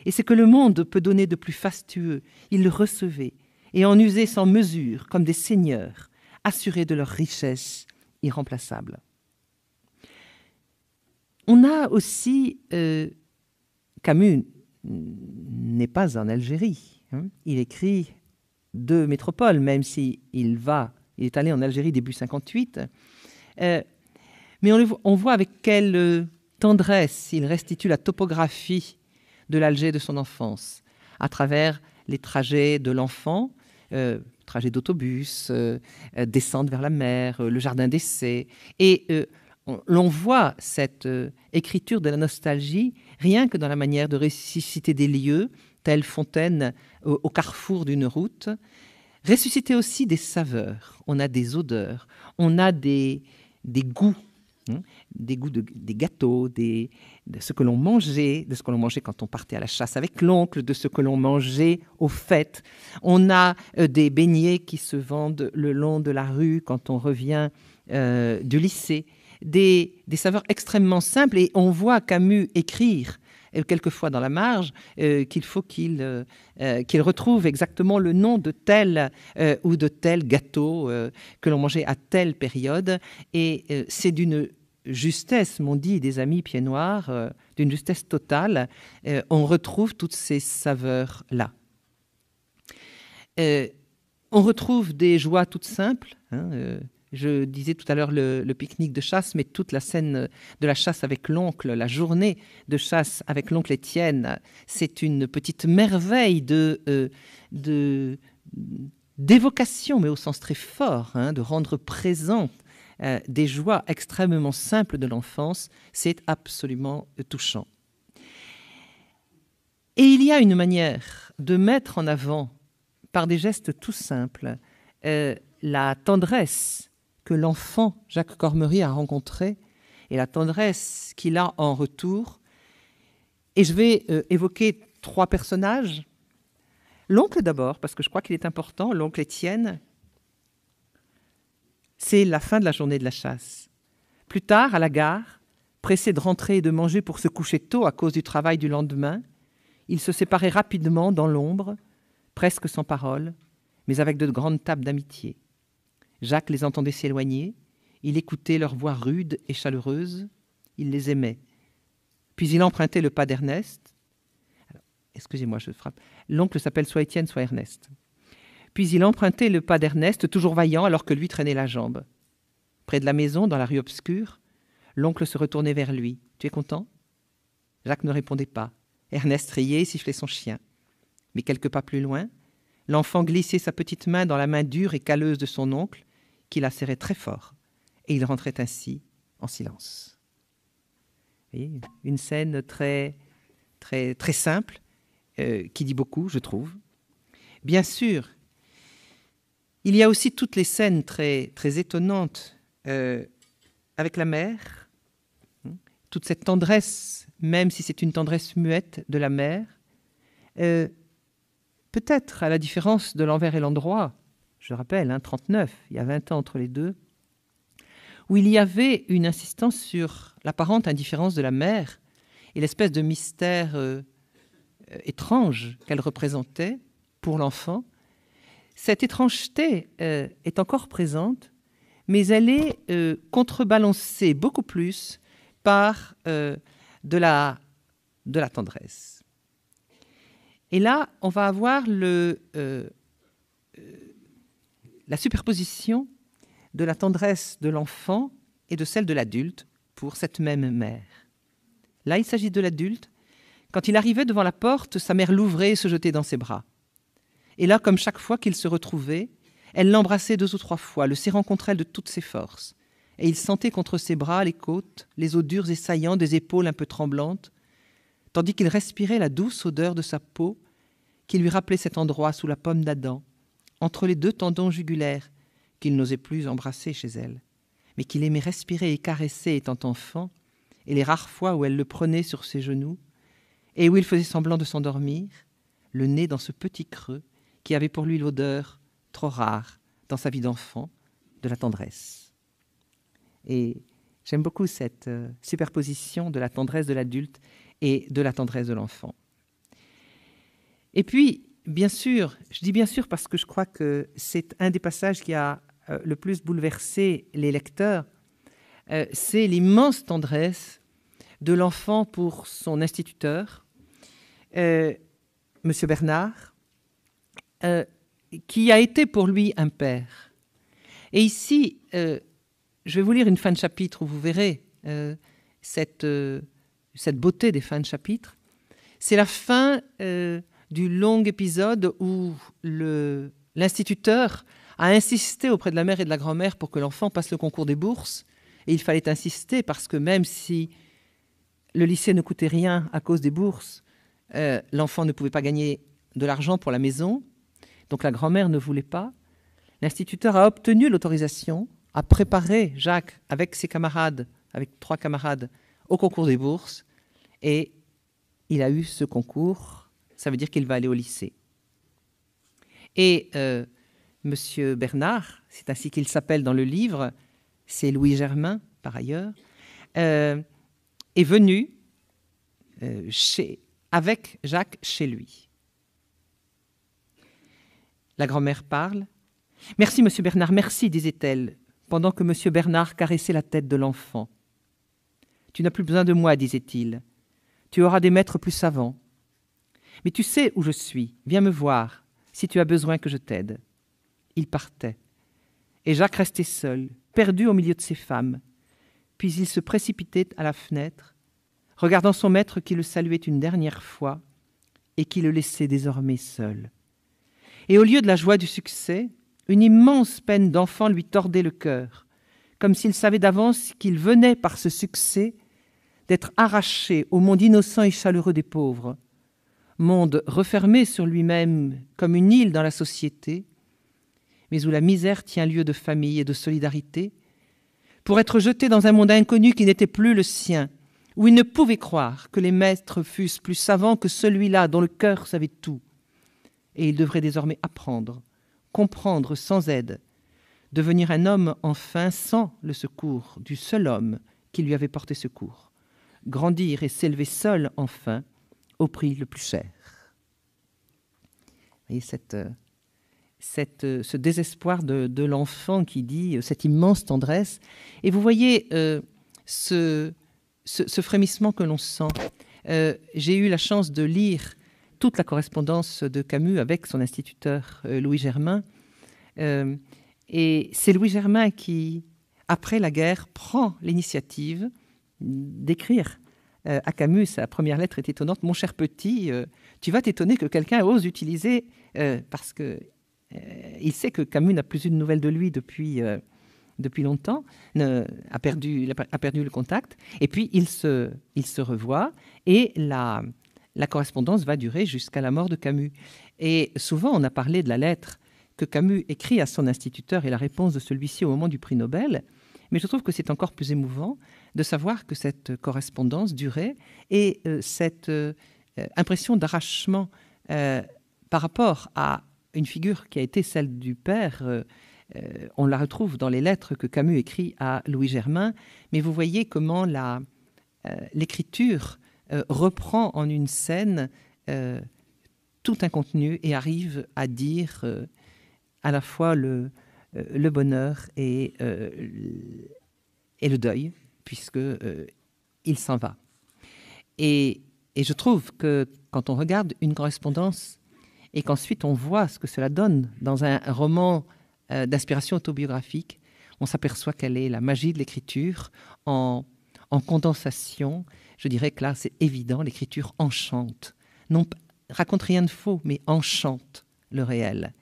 Et ce que le monde peut donner de plus fastueux, ils le recevaient, et en user sans mesure, comme des seigneurs, assurés de leur richesse irremplaçable. On a aussi... Camus n'est pas en Algérie. Il écrit de métropole, même s'il est allé en Algérie début 58. Mais on voit avec quelle tendresse il restitue la topographie de l'Alger de son enfance, à travers les trajets de l'enfant, trajets d'autobus, descente vers la mer, le jardin d'essai. Et l'on voit cette écriture de la nostalgie rien que dans la manière de ressusciter des lieux, telle Fontaine au carrefour d'une route. Ressusciter aussi des saveurs. On a des odeurs, on a des goûts. Des goûts des gâteaux, de ce que l'on mangeait, de ce que l'on mangeait quand on partait à la chasse avec l'oncle, de ce que l'on mangeait aux fêtes. On a des beignets qui se vendent le long de la rue quand on revient du lycée. Des saveurs extrêmement simples, et on voit Camus écrire quelquefois dans la marge qu'il faut qu'il retrouve exactement le nom de tel ou de tel gâteau que l'on mangeait à telle période. Et c'est d'une justesse, m'ont dit des amis pieds noirs, d'une justesse totale. On retrouve toutes ces saveurs-là. On retrouve des joies toutes simples. Je disais tout à l'heure le pique-nique de chasse, mais toute la scène de la chasse avec l'oncle, la journée de chasse avec l'oncle Étienne, c'est une petite merveille d'évocation, mais au sens très fort, de rendre présente des joies extrêmement simples de l'enfance. C'est absolument touchant. Et il y a une manière de mettre en avant, par des gestes tout simples, la tendresse que l'enfant Jacques Cormery a rencontrée et la tendresse qu'il a en retour. Et je vais évoquer 3 personnages. L'oncle d'abord, parce que je crois qu'il est important, l'oncle Étienne. C'est la fin de la journée de la chasse. Plus tard, à la gare, pressé de rentrer et de manger pour se coucher tôt à cause du travail du lendemain, ils se séparaient rapidement dans l'ombre, presque sans parole, mais avec de grandes tables d'amitié. Jacques les entendait s'éloigner, il écoutait leurs voix rudes et chaleureuses, il les aimait. Puis il empruntait le pas d'Ernest. Excusez-moi, je frappe. L'oncle s'appelle soit Étienne, soit Ernest. Puis il empruntait le pas d'Ernest, toujours vaillant, alors que lui traînait la jambe. Près de la maison, dans la rue obscure, l'oncle se retournait vers lui. « Tu es content ?» Jacques ne répondait pas. Ernest riait et sifflait son chien. Mais quelques pas plus loin, l'enfant glissait sa petite main dans la main dure et calleuse de son oncle, qui la serrait très fort, et il rentrait ainsi en silence. Vous voyez, une scène très, très, très simple, qui dit beaucoup, je trouve. Bien sûr, il y a aussi toutes les scènes très, très étonnantes avec la mère, toute cette tendresse, même si c'est une tendresse muette de la mère. Peut-être, à la différence de l'envers et l'endroit, je rappelle, 39, il y a 20 ans entre les deux, où il y avait une insistance sur l'apparente indifférence de la mère et l'espèce de mystère étrange qu'elle représentait pour l'enfant. Cette étrangeté est encore présente, mais elle est contrebalancée beaucoup plus par de la tendresse. Et là, on va avoir la superposition de la tendresse de l'enfant et de celle de l'adulte pour cette même mère. Là, il s'agit de l'adulte. Quand il arrivait devant la porte, sa mère l'ouvrait et se jetait dans ses bras. Et là, comme chaque fois qu'il se retrouvait, elle l'embrassait 2 ou 3 fois, le serrant contre elle de toutes ses forces. Et il sentait contre ses bras les côtes, les os durs et saillants des épaules un peu tremblantes, tandis qu'il respirait la douce odeur de sa peau qui lui rappelait cet endroit sous la pomme d'Adam, entre les 2 tendons jugulaires qu'il n'osait plus embrasser chez elle, mais qu'il aimait respirer et caresser étant enfant, et les rares fois où elle le prenait sur ses genoux, et où il faisait semblant de s'endormir, le nez dans ce petit creux qui avait pour lui l'odeur, trop rare dans sa vie d'enfant, de la tendresse. Et j'aime beaucoup cette superposition de la tendresse de l'adulte et de la tendresse de l'enfant. Et puis, bien sûr, je dis bien sûr parce que je crois que c'est un des passages qui a le plus bouleversé les lecteurs, c'est l'immense tendresse de l'enfant pour son instituteur, Monsieur Bernard, qui a été pour lui un père. Et ici, je vais vous lire une fin de chapitre où vous verrez cette beauté des fins de chapitre. C'est la fin du long épisode où l'instituteur a insisté auprès de la mère et de la grand-mère pour que l'enfant passe le concours des bourses. Et il fallait insister parce que même si le lycée ne coûtait rien à cause des bourses, l'enfant ne pouvait pas gagner de l'argent pour la maison. Donc la grand-mère ne voulait pas. L'instituteur a obtenu l'autorisation, a préparé Jacques avec ses camarades, avec 3 camarades, au concours des bourses. Et il a eu ce concours. Ça veut dire qu'il va aller au lycée. Et Monsieur Bernard, c'est ainsi qu'il s'appelle dans le livre, c'est Louis Germain, par ailleurs, est venu avec Jacques chez lui. La grand-mère parle. « Merci, Monsieur Bernard, merci, disait-elle, pendant que Monsieur Bernard caressait la tête de l'enfant. Tu n'as plus besoin de moi, disait-il. Tu auras des maîtres plus savants. Mais tu sais où je suis, viens me voir, si tu as besoin que je t'aide. » Il partait, et Jacques restait seul, perdu au milieu de ses femmes. Puis il se précipitait à la fenêtre, regardant son maître qui le saluait une dernière fois et qui le laissait désormais seul. Et au lieu de la joie du succès, une immense peine d'enfant lui tordait le cœur, comme s'il savait d'avance qu'il venait par ce succès d'être arraché au monde innocent et chaleureux des pauvres, monde refermé sur lui-même comme une île dans la société, mais où la misère tient lieu de famille et de solidarité, pour être jeté dans un monde inconnu qui n'était plus le sien, où il ne pouvait croire que les maîtres fussent plus savants que celui-là dont le cœur savait tout. Et il devrait désormais apprendre, comprendre sans aide, devenir un homme enfin sans le secours du seul homme qui lui avait porté secours, grandir et s'élever seul enfin au prix le plus cher. Vous voyez ce désespoir de l'enfant qui dit cette immense tendresse. Et vous voyez ce frémissement que l'on sent. J'ai eu la chance de lire toute la correspondance de Camus avec son instituteur Louis Germain. Et c'est Louis Germain qui, après la guerre, prend l'initiative d'écrire à Camus. Sa première lettre est étonnante. « Mon cher petit, tu vas t'étonner que quelqu'un ose utiliser... parce que il sait que Camus n'a plus eu de nouvelles de lui depuis longtemps, a perdu le contact, et puis il se revoit, et la correspondance va durer jusqu'à la mort de Camus. Et souvent, on a parlé de la lettre que Camus écrit à son instituteur et la réponse de celui-ci au moment du prix Nobel, mais je trouve que c'est encore plus émouvant de savoir que cette correspondance durait, et cette impression d'arrachement par rapport à une figure qui a été celle du père, on la retrouve dans les lettres que Camus écrit à Louis Germain, mais vous voyez comment l'écriture reprend en une scène tout un contenu et arrive à dire à la fois le bonheur et le deuil, puisque il s'en va. Et je trouve que quand on regarde une correspondance et qu'ensuite on voit ce que cela donne dans un roman d'inspiration autobiographique, on s'aperçoit quelle est la magie de l'écriture en condensation. Je dirais que là, c'est évident, l'écriture enchante. Non, raconte rien de faux, mais enchante le réel.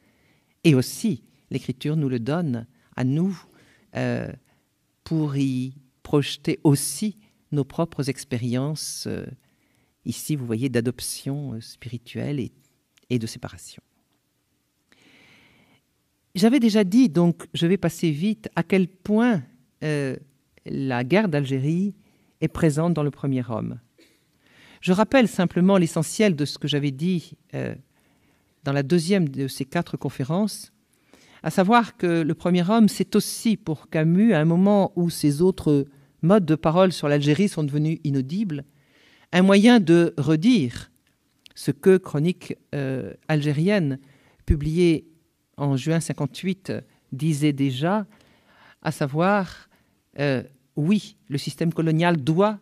Et aussi, l'écriture nous le donne à nous pour y projeter aussi nos propres expériences, ici, vous voyez, d'adoption spirituelle et de séparation. J'avais déjà dit, donc je vais passer vite, à quel point la guerre d'Algérie est présente dans le premier homme. Je rappelle simplement l'essentiel de ce que j'avais dit dans la deuxième de ces 4 conférences, à savoir que le premier homme, c'est aussi pour Camus, à un moment où ces autres modes de parole sur l'Algérie sont devenus inaudibles, un moyen de redire ce que Chronique algérienne, publiée en juin 1958, disait déjà, à savoir, oui, le système colonial doit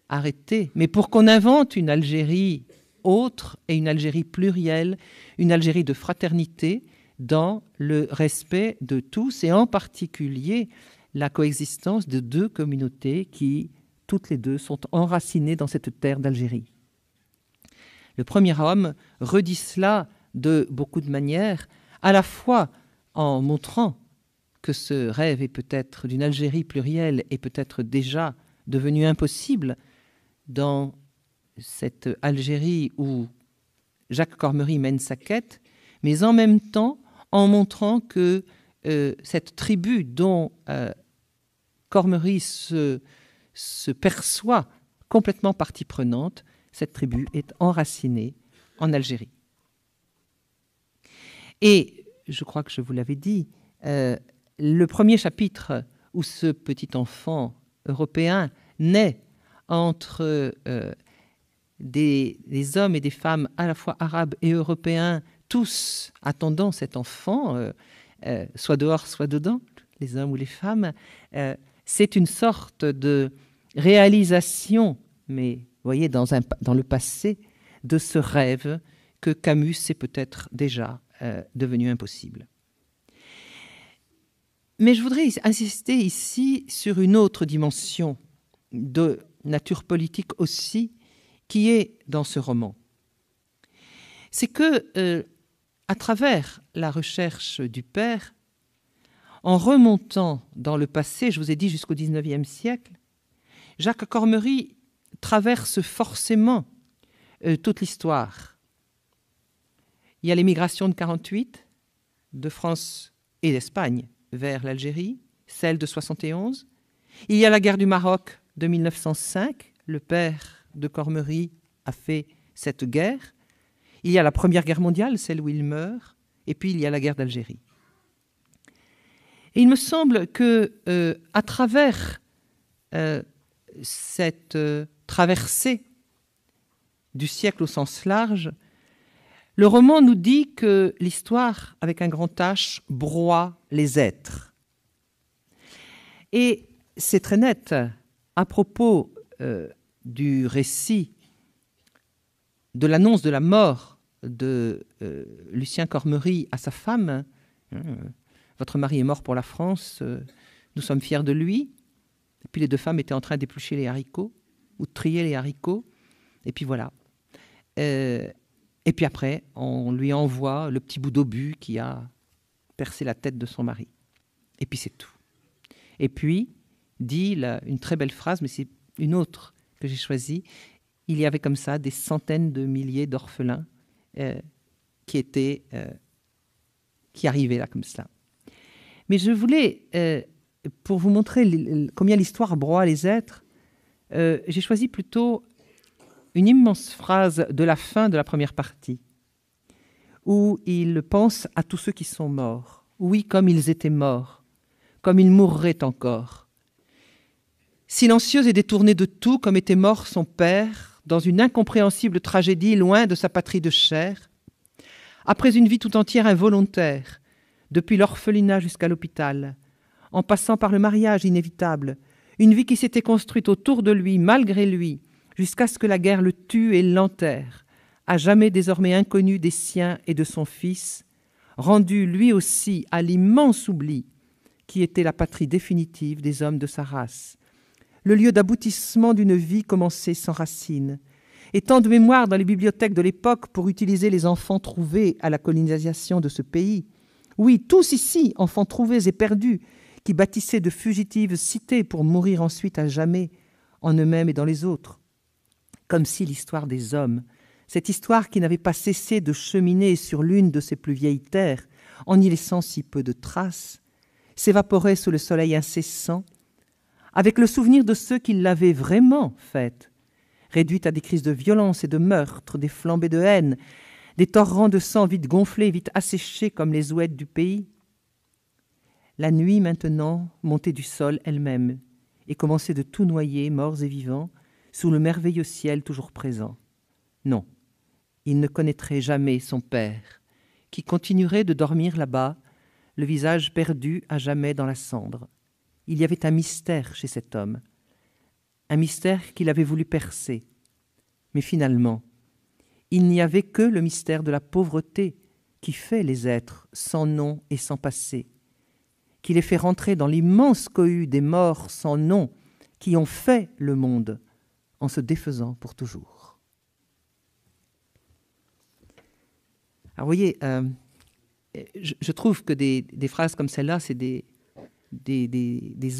arrêter, mais pour qu'on invente une Algérie autre et une Algérie plurielle, une Algérie de fraternité, dans le respect de tous, et en particulier la coexistence de deux communautés qui, toutes les deux, sont enracinées dans cette terre d'Algérie. Le premier homme redit cela de beaucoup de manières, à la fois en montrant que ce rêve est peut-être d'une Algérie plurielle est peut-être déjà devenu impossible dans cette Algérie où Jacques Cormery mène sa quête, mais en même temps en montrant que cette tribu dont Cormery se perçoit complètement partie prenante, cette tribu est enracinée en Algérie. Et je crois que je vous l'avais dit, le premier chapitre où ce petit enfant européen naît entre des hommes et des femmes à la fois arabes et européens, tous attendant cet enfant, soit dehors, soit dedans, les hommes ou les femmes, c'est une sorte de réalisation, mais vous voyez, dans le passé, de ce rêve que Camus est peut-être déjà devenu impossible. Mais je voudrais insister ici sur une autre dimension de nature politique aussi, qui est dans ce roman. C'est que, à travers la recherche du père, en remontant dans le passé, je vous ai dit jusqu'au XIXe siècle, Jacques Cormery traverse forcément toute l'histoire. Il y a l'émigration de 1948, de France et d'Espagne vers l'Algérie, celle de 1971. Il y a la guerre du Maroc de 1905. Le père de Cormery a fait cette guerre. Il y a la Première Guerre mondiale, celle où il meurt. Et puis il y a la guerre d'Algérie. Et il me semble que, à travers cette traversée du siècle au sens large, le roman nous dit que l'histoire, avec un grand H, broie les êtres. Et c'est très net à propos du récit, de l'annonce de la mort de Lucien Cormery à sa femme. Votre mari est mort pour la France, nous sommes fiers de lui. Et puis les deux femmes étaient en train d'éplucher les haricots, ou de trier les haricots. Et puis voilà. Et puis après, on lui envoie le petit bout d'obus qui a percé la tête de son mari. Et puis c'est tout. Et puis, dit une très belle phrase, mais c'est une autre que j'ai choisie. Il y avait comme ça des centaines de milliers d'orphelins qui arrivaient là comme ça. Mais je voulais, pour vous montrer combien l'histoire broie les êtres, j'ai choisi plutôt une immense phrase de la fin de la première partie, où il pense à tous ceux qui sont morts. Oui, comme ils étaient morts, comme ils mourraient encore. Silencieux et détourné de tout, comme était mort son père, dans une incompréhensible tragédie loin de sa patrie de chair, après une vie tout entière involontaire, depuis l'orphelinat jusqu'à l'hôpital, en passant par le mariage inévitable, une vie qui s'était construite autour de lui, malgré lui, jusqu'à ce que la guerre le tue et l'enterre, à jamais désormais inconnu des siens et de son fils, rendu lui aussi à l'immense oubli qui était la patrie définitive des hommes de sa race, le lieu d'aboutissement d'une vie commencée sans racines, et tant de mémoires dans les bibliothèques de l'époque pour utiliser les enfants trouvés à la colonisation de ce pays. Oui, tous ici, enfants trouvés et perdus, qui bâtissaient de fugitives cités pour mourir ensuite à jamais, en eux-mêmes et dans les autres. Comme si l'histoire des hommes, cette histoire qui n'avait pas cessé de cheminer sur l'une de ces plus vieilles terres, en y laissant si peu de traces, s'évaporait sous le soleil incessant, avec le souvenir de ceux qui l'avaient vraiment faite, réduite à des crises de violence et de meurtre, des flambées de haine, des torrents de sang vite gonflés, vite asséchés comme les oueds du pays. La nuit, maintenant, montait du sol elle-même et commençait de tout noyer, morts et vivants, sous le merveilleux ciel toujours présent. Non, il ne connaîtrait jamais son père, qui continuerait de dormir là-bas, le visage perdu à jamais dans la cendre. Il y avait un mystère chez cet homme, un mystère qu'il avait voulu percer. Mais finalement, il n'y avait que le mystère de la pauvreté qui fait les êtres sans nom et sans passé, qui les fait rentrer dans l'immense cohue des morts sans nom qui ont fait le monde en se défaisant pour toujours. Alors vous voyez, je trouve que des phrases comme celle-là, c'est des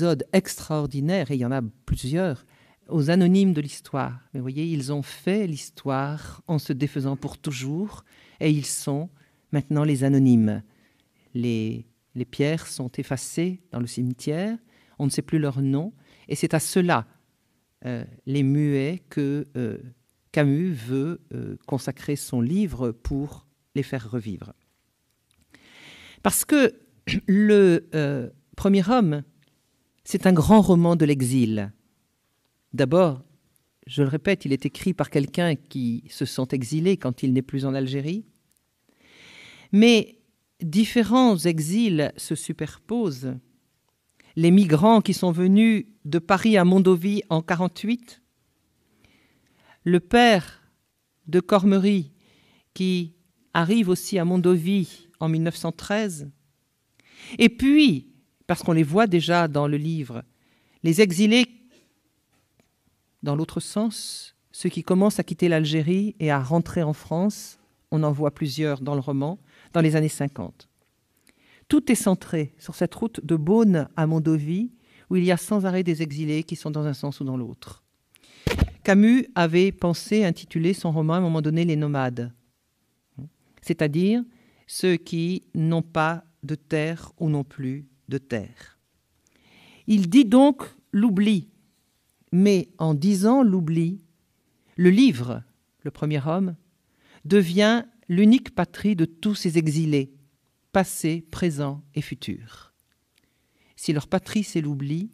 odes extraordinaires, et il y en a plusieurs, aux anonymes de l'histoire. Mais vous voyez, ils ont fait l'histoire en se défaisant pour toujours, et ils sont maintenant les anonymes. Les pierres sont effacées dans le cimetière, on ne sait plus leur nom, et c'est à cela, les muets, que Camus veut consacrer son livre pour les faire revivre. Parce que le Premier homme, c'est un grand roman de l'exil. D'abord, je le répète, il est écrit par quelqu'un qui se sent exilé quand il n'est plus en Algérie. Mais différents exils se superposent. Les migrants qui sont venus de Paris à Mondovì en 1948, le père de Cormery qui arrive aussi à Mondovì en 1913, et puis, parce qu'on les voit déjà dans le livre, les exilés dans l'autre sens, ceux qui commencent à quitter l'Algérie et à rentrer en France, on en voit plusieurs dans le roman, dans les années 50. Tout est centré sur cette route de Beaune à Mondovì, où il y a sans arrêt des exilés qui sont dans un sens ou dans l'autre. Camus avait pensé intituler son roman à un moment donné « Les nomades », c'est-à-dire ceux qui n'ont pas de terre ou non plus de terre. Il dit donc l'oubli, mais en disant l'oubli, le livre, le Premier homme, devient l'unique patrie de tous ces exilés, passés, présents et futurs. Si leur patrie c'est l'oubli,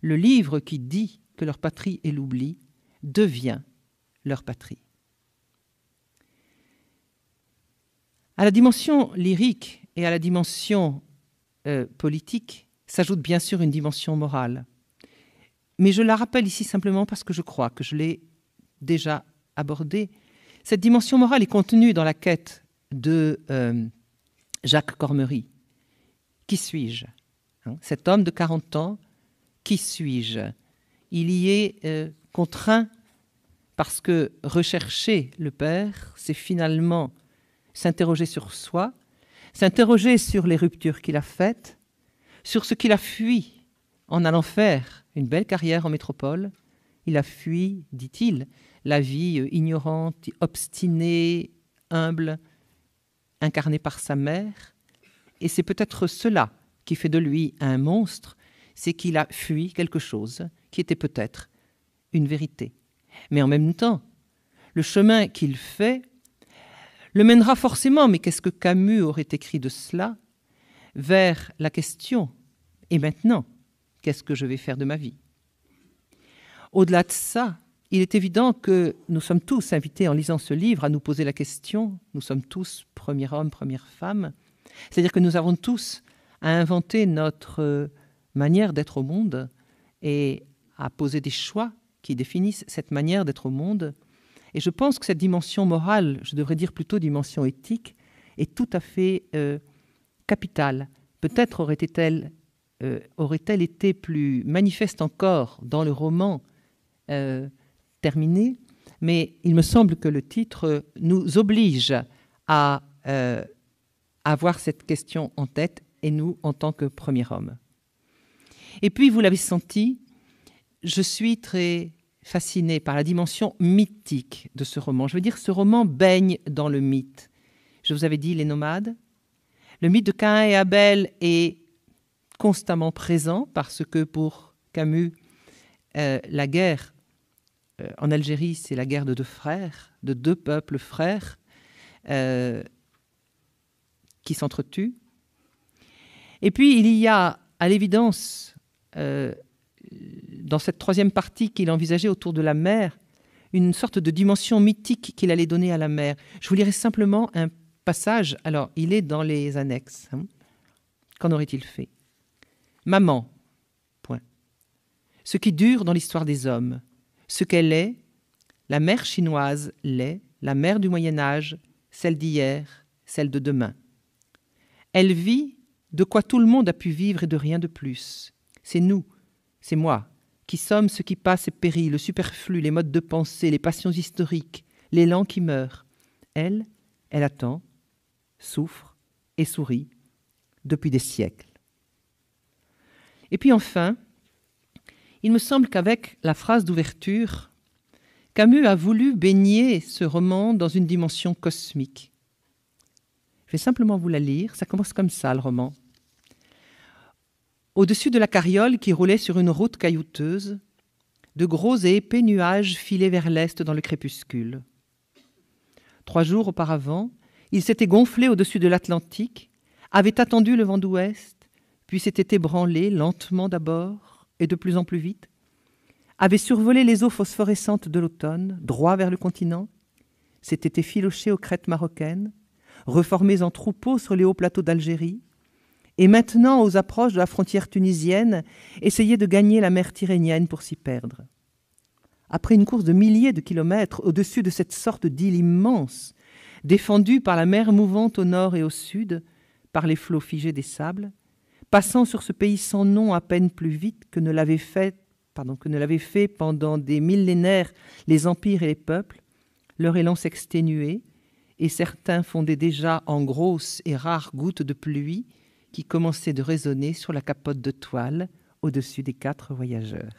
le livre qui dit que leur patrie est l'oubli devient leur patrie. À la dimension lyrique et à la dimension politique s'ajoute bien sûr une dimension morale. Mais je la rappelle ici simplement parce que je crois que je l'ai déjà abordée. Cette dimension morale est contenue dans la quête de Jacques Cormery. Qui suis-je ? Cet homme de 40 ans, qui suis-je ? Il y est contraint parce que rechercher le père, c'est finalement s'interroger sur soi, s'interroger sur les ruptures qu'il a faites, sur ce qu'il a fui en allant faire une belle carrière en métropole. Il a fui, dit-il, la vie ignorante, obstinée, humble, incarnée par sa mère. Et c'est peut-être cela qui fait de lui un monstre, c'est qu'il a fui quelque chose qui était peut-être une vérité. Mais en même temps, le chemin qu'il fait le mènera forcément, mais qu'est-ce que Camus aurait écrit de cela, vers la question « Et maintenant, qu'est-ce que je vais faire de ma vie ?» Au-delà de ça, il est évident que nous sommes tous invités en lisant ce livre à nous poser la question, nous sommes tous premier homme, première femme, c'est-à-dire que nous avons tous à inventer notre manière d'être au monde et à poser des choix qui définissent cette manière d'être au monde. Et je pense que cette dimension morale, je devrais dire plutôt dimension éthique, est tout à fait capitale. Peut-être aurait-elle été plus manifeste encore dans le roman terminé, mais il me semble que le titre nous oblige à avoir cette question en tête, et nous, en tant que premier homme. Et puis, vous l'avez senti, je suis très fascinée par la dimension mythique de ce roman. Je veux dire, ce roman baigne dans le mythe. Je vous avais dit les nomades. Le mythe de Caïn et Abel est constamment présent parce que pour Camus, la guerre en Algérie, c'est la guerre de deux frères, de deux peuples frères qui s'entretuent. Et puis, il y a, à l'évidence, dans cette troisième partie qu'il envisageait autour de la mer, une sorte de dimension mythique qu'il allait donner à la mer. Je vous lirai simplement un passage. Alors, il est dans les annexes. Qu'en aurait-il fait? Maman, point. Ce qui dure dans l'histoire des hommes, ce qu'elle est, la mer chinoise l'est, la mer du Moyen-Âge, celle d'hier, celle de demain. Elle vit de quoi tout le monde a pu vivre et de rien de plus. C'est nous, c'est moi, qui sommes ce qui passe et périt, le superflu, les modes de pensée, les passions historiques, l'élan qui meurt. Elle attend, souffre et sourit depuis des siècles. Et puis enfin, il me semble qu'avec la phrase d'ouverture, Camus a voulu baigner ce roman dans une dimension cosmique. Je vais simplement vous la lire, ça commence comme ça le roman. Au-dessus de la carriole qui roulait sur une route caillouteuse, de gros et épais nuages filaient vers l'est dans le crépuscule. 3 jours auparavant, il s'était gonflé au-dessus de l'Atlantique, avait attendu le vent d'ouest, puis s'était ébranlé lentement d'abord et de plus en plus vite, avait survolé les eaux phosphorescentes de l'automne, droit vers le continent, s'était effiloché aux crêtes marocaines, reformés en troupeaux sur les hauts plateaux d'Algérie, et maintenant, aux approches de la frontière tunisienne, essayait de gagner la mer Tyrrhénienne pour s'y perdre. Après une course de milliers de kilomètres au-dessus de cette sorte d'île immense, défendue par la mer mouvante au nord et au sud, par les flots figés des sables, passant sur ce pays sans nom à peine plus vite que ne l'avaient fait pendant des millénaires les empires et les peuples, leur élan s'exténuait, et certains fondaient déjà en grosses et rares gouttes de pluie qui commençaient de résonner sur la capote de toile au-dessus des 4 voyageurs.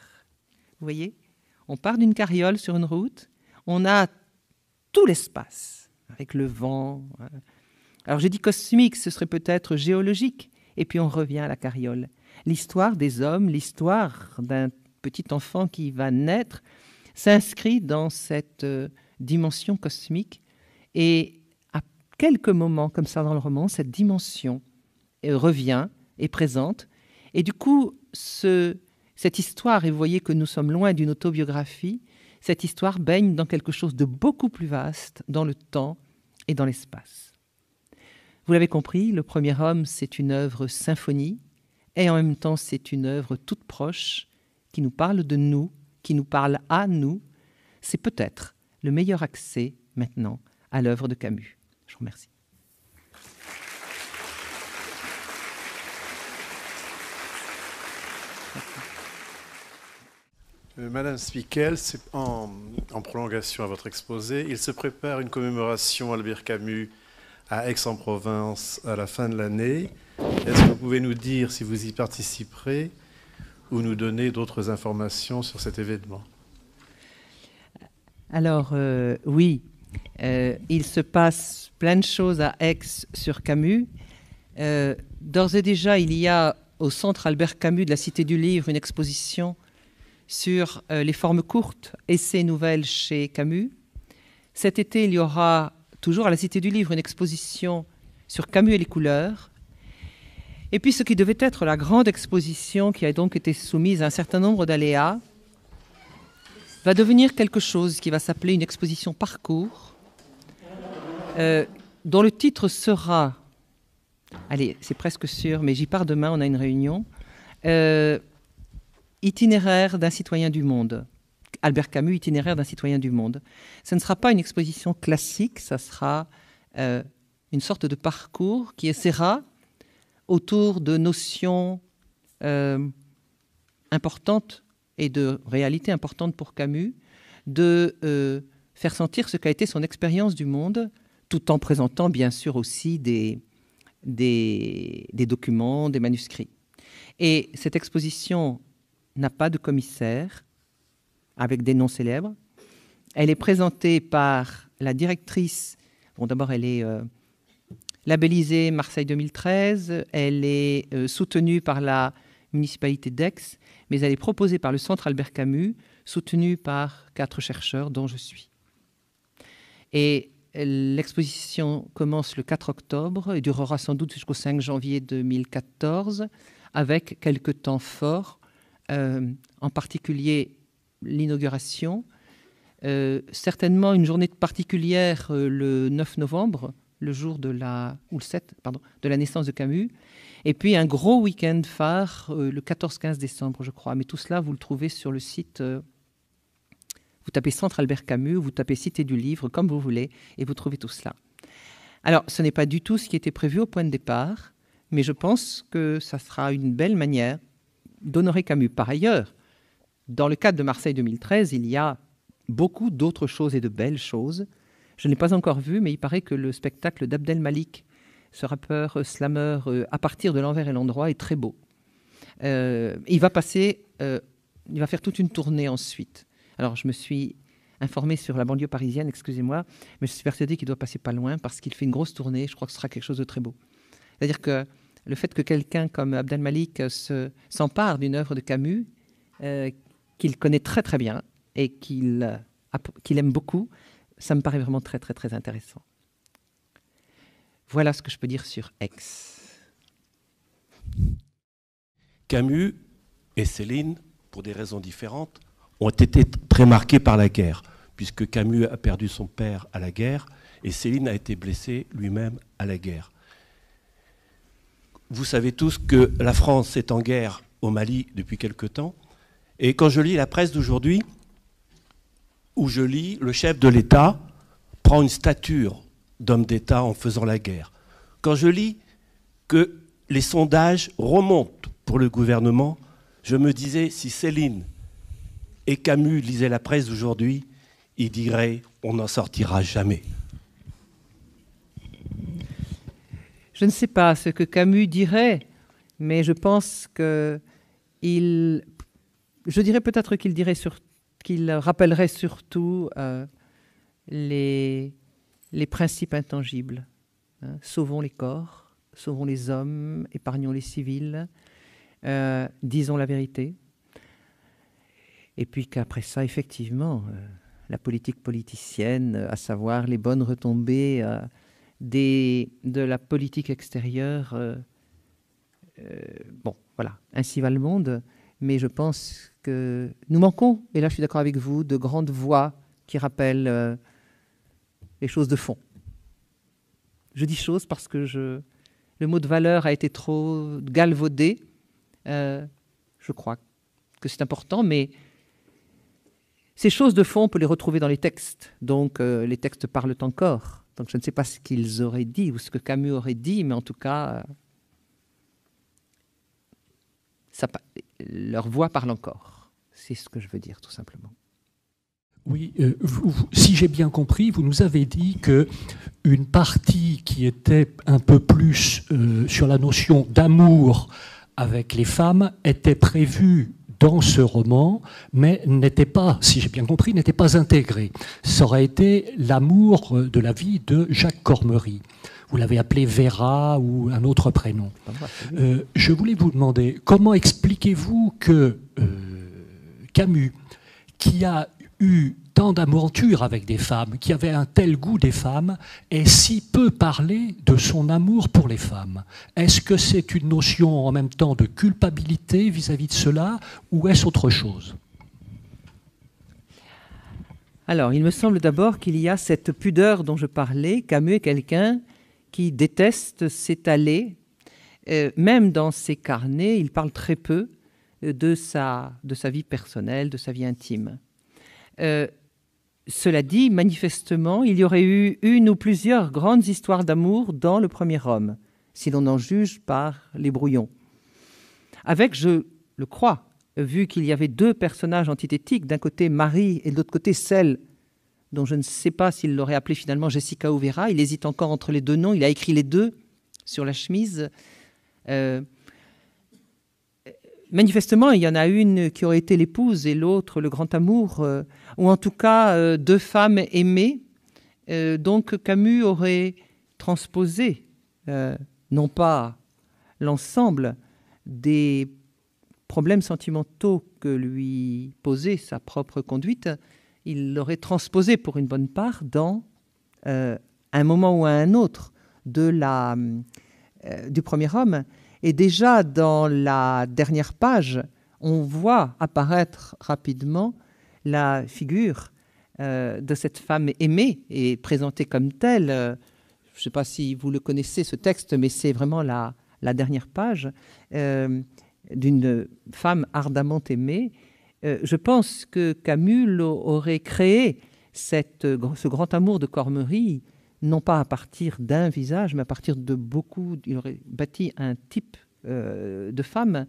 Vous voyez, on part d'une carriole sur une route, on a tout l'espace, avec le vent. Alors j'ai dit cosmique, ce serait peut-être géologique, et puis on revient à la carriole. L'histoire des hommes, l'histoire d'un petit enfant qui va naître, s'inscrit dans cette dimension cosmique, et à quelques moments comme ça dans le roman, cette dimension revient, est présente, et du coup, cette histoire, et vous voyez que nous sommes loin d'une autobiographie, cette histoire baigne dans quelque chose de beaucoup plus vaste, dans le temps et dans l'espace. Vous l'avez compris, Le Premier Homme, c'est une œuvre symphonie, et en même temps, c'est une œuvre toute proche, qui nous parle de nous, qui nous parle à nous. C'est peut-être le meilleur accès, maintenant, à l'œuvre de Camus. Je vous remercie. Madame Spickel, en prolongation à votre exposé, il se prépare une commémoration Albert Camus à Aix-en-Provence à la fin de l'année. Est-ce que vous pouvez nous dire si vous y participerez ou nous donner d'autres informations sur cet événement? Alors, oui, il se passe plein de choses à Aix sur Camus. D'ores et déjà, il y a au Centre Albert Camus de la Cité du Livre une exposition sur les formes courtes, essais et nouvelles chez Camus. Cet été, il y aura toujours à la Cité du Livre une exposition sur Camus et les couleurs. Et puis ce qui devait être la grande exposition, qui a donc été soumise à un certain nombre d'aléas, va devenir quelque chose qui va s'appeler une exposition parcours, dont le titre sera, allez, c'est presque sûr, mais j'y pars demain, on a une réunion, Itinéraire d'un citoyen du monde. Albert Camus, Itinéraire d'un citoyen du monde. Ce ne sera pas une exposition classique, ça sera une sorte de parcours qui essaiera, autour de notions importantes et de réalités importantes pour Camus, de faire sentir ce qu'a été son expérience du monde, tout en présentant bien sûr aussi des documents, des manuscrits. Et cette exposition n'a pas de commissaire, avec des noms célèbres. Elle est présentée par la directrice. Bon, d'abord, elle est labellisée Marseille 2013. Elle est soutenue par la municipalité d'Aix, mais elle est proposée par le Centre Albert Camus, soutenue par 4 chercheurs, dont je suis. Et l'exposition commence le 4 octobre et durera sans doute jusqu'au 5 janvier 2014, avec quelques temps forts, en particulier l'inauguration, certainement une journée particulière le 9 novembre, le jour de ou le 7, pardon, de la naissance de Camus, et puis un gros week-end phare le 14-15 décembre, je crois. Mais tout cela, vous le trouvez sur le site. Vous tapez Centre Albert Camus, vous tapez Cité du Livre, comme vous voulez, et vous trouvez tout cela. Alors, ce n'est pas du tout ce qui était prévu au point de départ, mais je pense que ça sera une belle manière d'honorer Camus. Par ailleurs, dans le cadre de Marseille 2013, il y a beaucoup d'autres choses et de belles choses. Je n'ai pas encore vu, mais il paraît que le spectacle d'Abdel Malik, ce rappeur slammer, à partir de l'envers et l'endroit, est très beau. Il va faire toute une tournée ensuite. Alors, je me suis informée sur la banlieue parisienne, excusez-moi, mais je suis persuadée qu'il doit passer pas loin parce qu'il fait une grosse tournée. Je crois que ce sera quelque chose de très beau. C'est-à-dire que le fait que quelqu'un comme Abdel Malik s'empare d'une œuvre de Camus, qu'il connaît très très bien et qu'il aime beaucoup, ça me paraît vraiment très très très intéressant. Voilà ce que je peux dire sur Aix. Camus et Céline, pour des raisons différentes, ont été très marqués par la guerre, puisque Camus a perdu son père à la guerre et Céline a été blessé lui-même à la guerre. Vous savez tous que la France est en guerre au Mali depuis quelque temps, et quand je lis la presse d'aujourd'hui, où je lis le chef de l'État prend une stature d'homme d'État en faisant la guerre, quand je lis que les sondages remontent pour le gouvernement, je me disais, si Céline et Camus lisaient la presse d'aujourd'hui, ils diraient « on n'en sortira jamais ». Je ne sais pas ce que Camus dirait, mais je pense que je dirais peut-être qu'il rappellerait surtout les principes intangibles. Hein. Sauvons les corps, sauvons les hommes, épargnons les civils, disons la vérité. Et puis qu'après ça, effectivement, la politique politicienne, à savoir les bonnes retombées de la politique extérieure, bon, voilà, ainsi va le monde. Mais je pense que nous manquons, et là je suis d'accord avec vous, de grandes voix qui rappellent les choses de fond. Je dis choses parce que le mot de valeur a été trop galvaudé. Je crois que c'est important, mais ces choses de fond, on peut les retrouver dans les textes. Donc les textes parlent encore. Donc je ne sais pas ce qu'ils auraient dit ou ce que Camus aurait dit, mais en tout cas, leur voix parle encore. C'est ce que je veux dire, tout simplement. Oui, si j'ai bien compris, vous nous avez dit qu'une partie qui était un peu plus sur la notion d'amour avec les femmes était prévue dans ce roman, mais n'était pas, si j'ai bien compris, n'était pas intégrée. Ça aurait été l'amour de la vie de Jacques Cormery. Vous l'avez appelé Vera ou un autre prénom. Je voulais vous demander, comment expliquez-vous que Camus, qui a eu tant d'aventures avec des femmes, qui avait un tel goût des femmes, ait si peu parlé de son amour pour les femmes? Est-ce que c'est une notion en même temps de culpabilité vis-à-vis de cela, ou est-ce autre chose? Alors, il me semble d'abord qu'il y a cette pudeur dont je parlais. Camus est quelqu'un qui déteste s'étaler. Même dans ses carnets, il parle très peu de sa vie personnelle, de sa vie intime. Cela dit, manifestement, il y aurait eu une ou plusieurs grandes histoires d'amour dans le premier homme, si l'on en juge par les brouillons. Avec, je le crois, vu qu'il y avait deux personnages antithétiques, d'un côté Marie et de l'autre côté celle dont je ne sais pas s'il l'aurait appelée finalement Jessica ou Vera, il hésite encore entre les deux noms, il a écrit les deux sur la chemise. Manifestement, il y en a une qui aurait été l'épouse et l'autre le grand amour, ou en tout cas deux femmes aimées. Donc Camus aurait transposé, non pas l'ensemble des problèmes sentimentaux que lui posait sa propre conduite, il l'aurait transposé pour une bonne part dans un moment ou à un autre du premier homme. Et déjà, dans la dernière page, on voit apparaître rapidement la figure de cette femme aimée et présentée comme telle. Je ne sais pas si vous le connaissez, ce texte, mais c'est vraiment la dernière page d'une femme ardemment aimée. Je pense que Camus aurait créé ce grand amour de Cormery, non pas à partir d'un visage, mais à partir de beaucoup. Il aurait bâti un type de femme.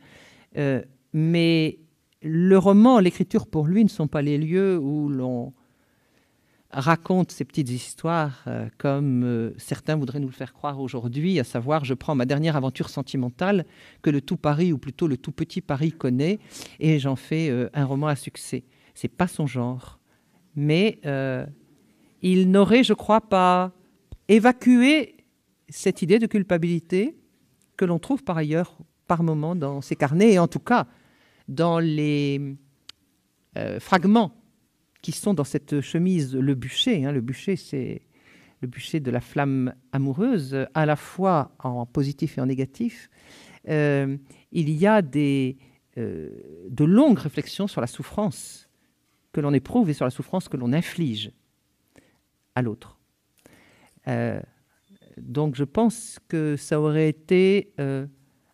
Mais le roman, l'écriture pour lui ne sont pas les lieux où l'on raconte ces petites histoires comme certains voudraient nous le faire croire aujourd'hui, à savoir je prends ma dernière aventure sentimentale que le tout Paris, ou plutôt le tout petit Paris connaît, et j'en fais un roman à succès. C'est pas son genre. Mais il n'aurait, je crois, pas évacué cette idée de culpabilité que l'on trouve par ailleurs par moments dans ses carnets, et en tout cas dans les fragments qui sont dans cette chemise Le Bûcher. Le Bûcher, c'est le bûcher de la flamme amoureuse, à la fois en positif et en négatif. Il y a de longues réflexions sur la souffrance que l'on éprouve et sur la souffrance que l'on inflige à l'autre. Donc je pense que ça aurait été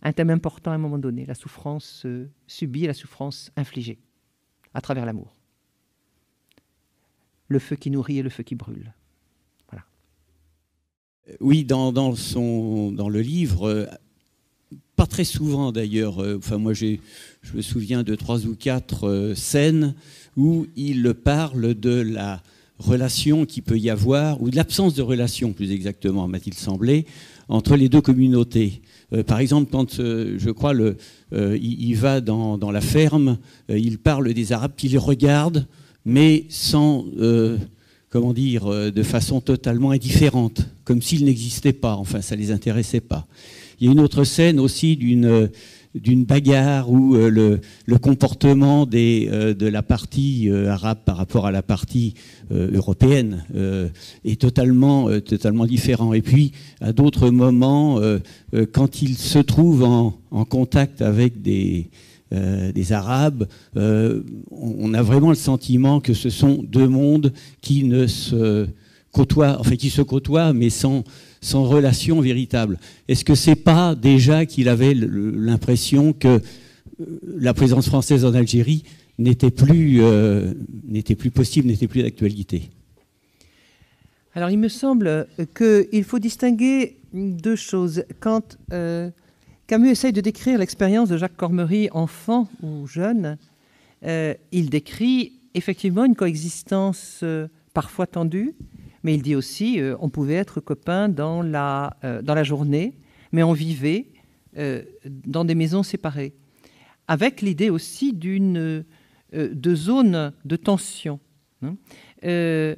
un thème important à un moment donné, la souffrance subie, la souffrance infligée à travers l'amour. Le feu qui nourrit et le feu qui brûle. Voilà. Oui, dans le livre, pas très souvent d'ailleurs, moi je me souviens de 3 ou 4 scènes où il parle de la relation qu'il peut y avoir, ou de l'absence de relation plus exactement, m'a-t-il semblé, entre les deux communautés. Par exemple, quand je crois il va dans la ferme, il parle des Arabes qui les regardent, mais sans, de façon totalement indifférente, comme s'ils n'existaient pas, enfin ça ne les intéressait pas. Il y a une autre scène aussi d'une bagarre où le comportement de la partie arabe par rapport à la partie européenne est totalement différent. Et puis, à d'autres moments, quand il se trouve en contact avec des Arabes, on a vraiment le sentiment que ce sont deux mondes qui ne se côtoient, enfin qui se côtoient, mais sans relation véritable. Est-ce que c'est pas déjà qu'il avait l'impression que la présence française en Algérie n'était plus possible, n'était plus d'actualité? Alors il me semble qu'il faut distinguer 2 choses. Quand Camus essaye de décrire l'expérience de Jacques Cormery, enfant ou jeune, il décrit effectivement une coexistence parfois tendue, mais il dit aussi on pouvait être copains dans la journée, mais on vivait dans des maisons séparées, avec l'idée aussi de zone de tension. Et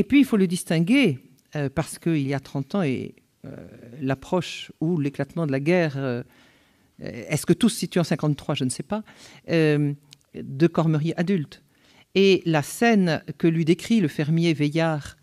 puis il faut le distinguer, parce qu'il y a 30 ans, et l'approche ou l'éclatement de la guerre, est-ce que tout se situe en 1953, je ne sais pas, de Cormery adulte. Et la scène que lui décrit le fermier Veillard,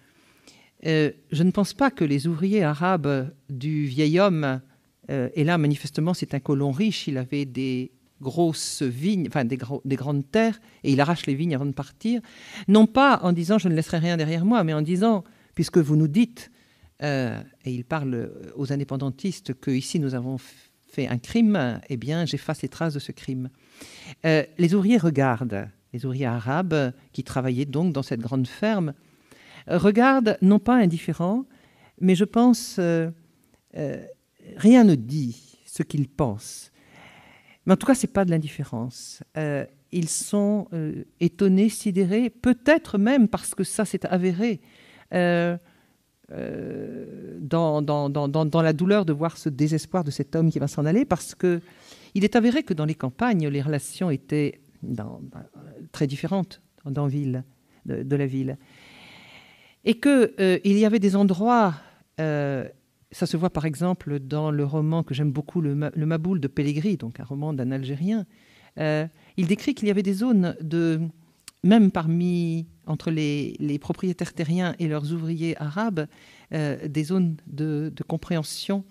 je ne pense pas que les ouvriers arabes du vieil homme, et là manifestement c'est un colon riche, il avait des grosses vignes, enfin des grandes terres, et il arrache les vignes avant de partir, non pas en disant je ne laisserai rien derrière moi, mais en disant, puisque vous nous dites, et il parle aux indépendantistes, qu'ici nous avons fait un crime, eh bien j'efface les traces de ce crime. Les ouvriers regardent, les ouvriers arabes qui travaillaient donc dans cette grande ferme, regardent non pas indifférents, mais je pense rien ne dit ce qu'ils pensent. Mais en tout cas, ce n'est pas de l'indifférence. Ils sont étonnés, sidérés, peut-être même parce que ça s'est avéré dans la douleur de voir ce désespoir de cet homme qui va s'en aller, parce qu'il est avéré que dans les campagnes, les relations étaient très différentes dans de la ville. Et qu'il y avait des endroits, ça se voit par exemple dans le roman que j'aime beaucoup, le Maboul de Pellegrini, donc un roman d'un Algérien. Il décrit qu'il y avait des zones, même entre les propriétaires terriens et leurs ouvriers arabes, des zones de compréhension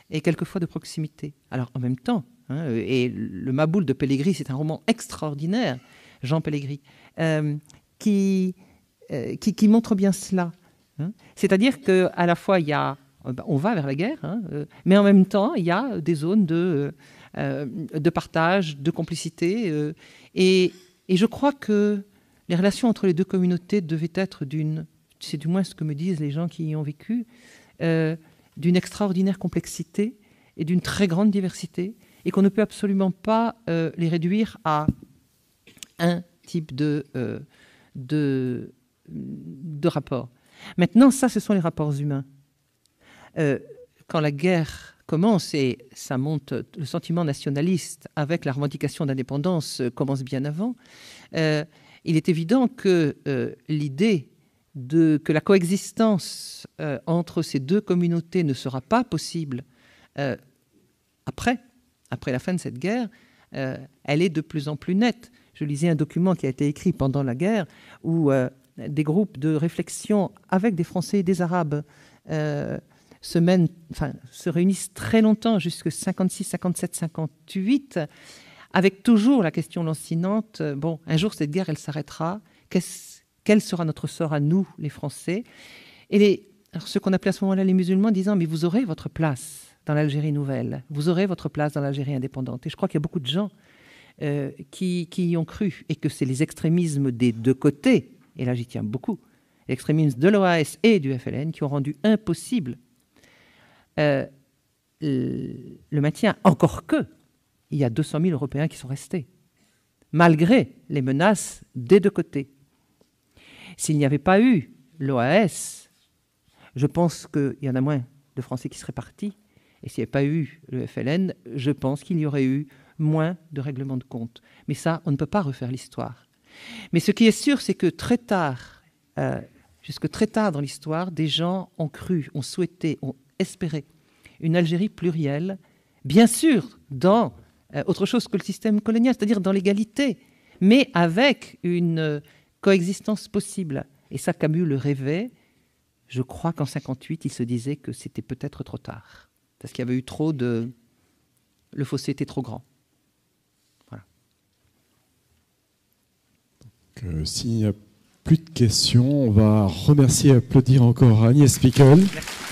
et quelquefois de proximité. Alors en même temps, et le Maboul de Pellegrini, c'est un roman extraordinaire, Jean Pellegrini, qui qui montre bien cela. Hein. C'est-à-dire qu'à la fois, on va vers la guerre, hein, mais en même temps, il y a des zones de partage, de complicité. Et je crois que les relations entre les deux communautés devaient être c'est du moins ce que me disent les gens qui y ont vécu, d'une extraordinaire complexité et d'une très grande diversité, et qu'on ne peut absolument pas les réduire à un type de rapport. Maintenant, ça, ce sont les rapports humains. Quand la guerre commence, et ça monte, le sentiment nationaliste avec la revendication d'indépendance commence bien avant, il est évident que l'idée que la coexistence entre ces deux communautés ne sera pas possible après la fin de cette guerre, elle est de plus en plus nette. Je lisais un document qui a été écrit pendant la guerre où des groupes de réflexion avec des Français et des Arabes se réunissent très longtemps, jusqu'à 56, 57, 58, avec toujours la question lancinante, bon, un jour cette guerre, elle s'arrêtera, quel sera notre sort à nous, les Français? Et alors, ce qu'on appelait à ce moment-là les musulmans disant, mais vous aurez votre place dans l'Algérie nouvelle, vous aurez votre place dans l'Algérie indépendante. Et je crois qu'il y a beaucoup de gens qui y ont cru, et que c'est les extrémismes des deux côtés, et là j'y tiens beaucoup, l'extrémisme de l'OAS et du FLN qui ont rendu impossible le maintien, encore que il y a 200 000 Européens qui sont restés, malgré les menaces des deux côtés. S'il n'y avait pas eu l'OAS, je pense qu'il y en a moins de Français qui seraient partis, et s'il n'y avait pas eu le FLN, je pense qu'il y aurait eu moins de règlements de compte. Mais ça, on ne peut pas refaire l'histoire. Mais ce qui est sûr, c'est que très tard, jusque très tard dans l'histoire, des gens ont cru, ont souhaité, ont espéré une Algérie plurielle, bien sûr dans autre chose que le système colonial, c'est-à-dire dans l'égalité, mais avec une coexistence possible. Et ça, Camus le rêvait. Je crois qu'en 1958, il se disait que c'était peut-être trop tard, parce qu'il y avait eu trop de... Le fossé était trop grand. Voilà. S'il n'y a plus de questions, on va remercier et applaudir encore Agnès Pickel. Merci.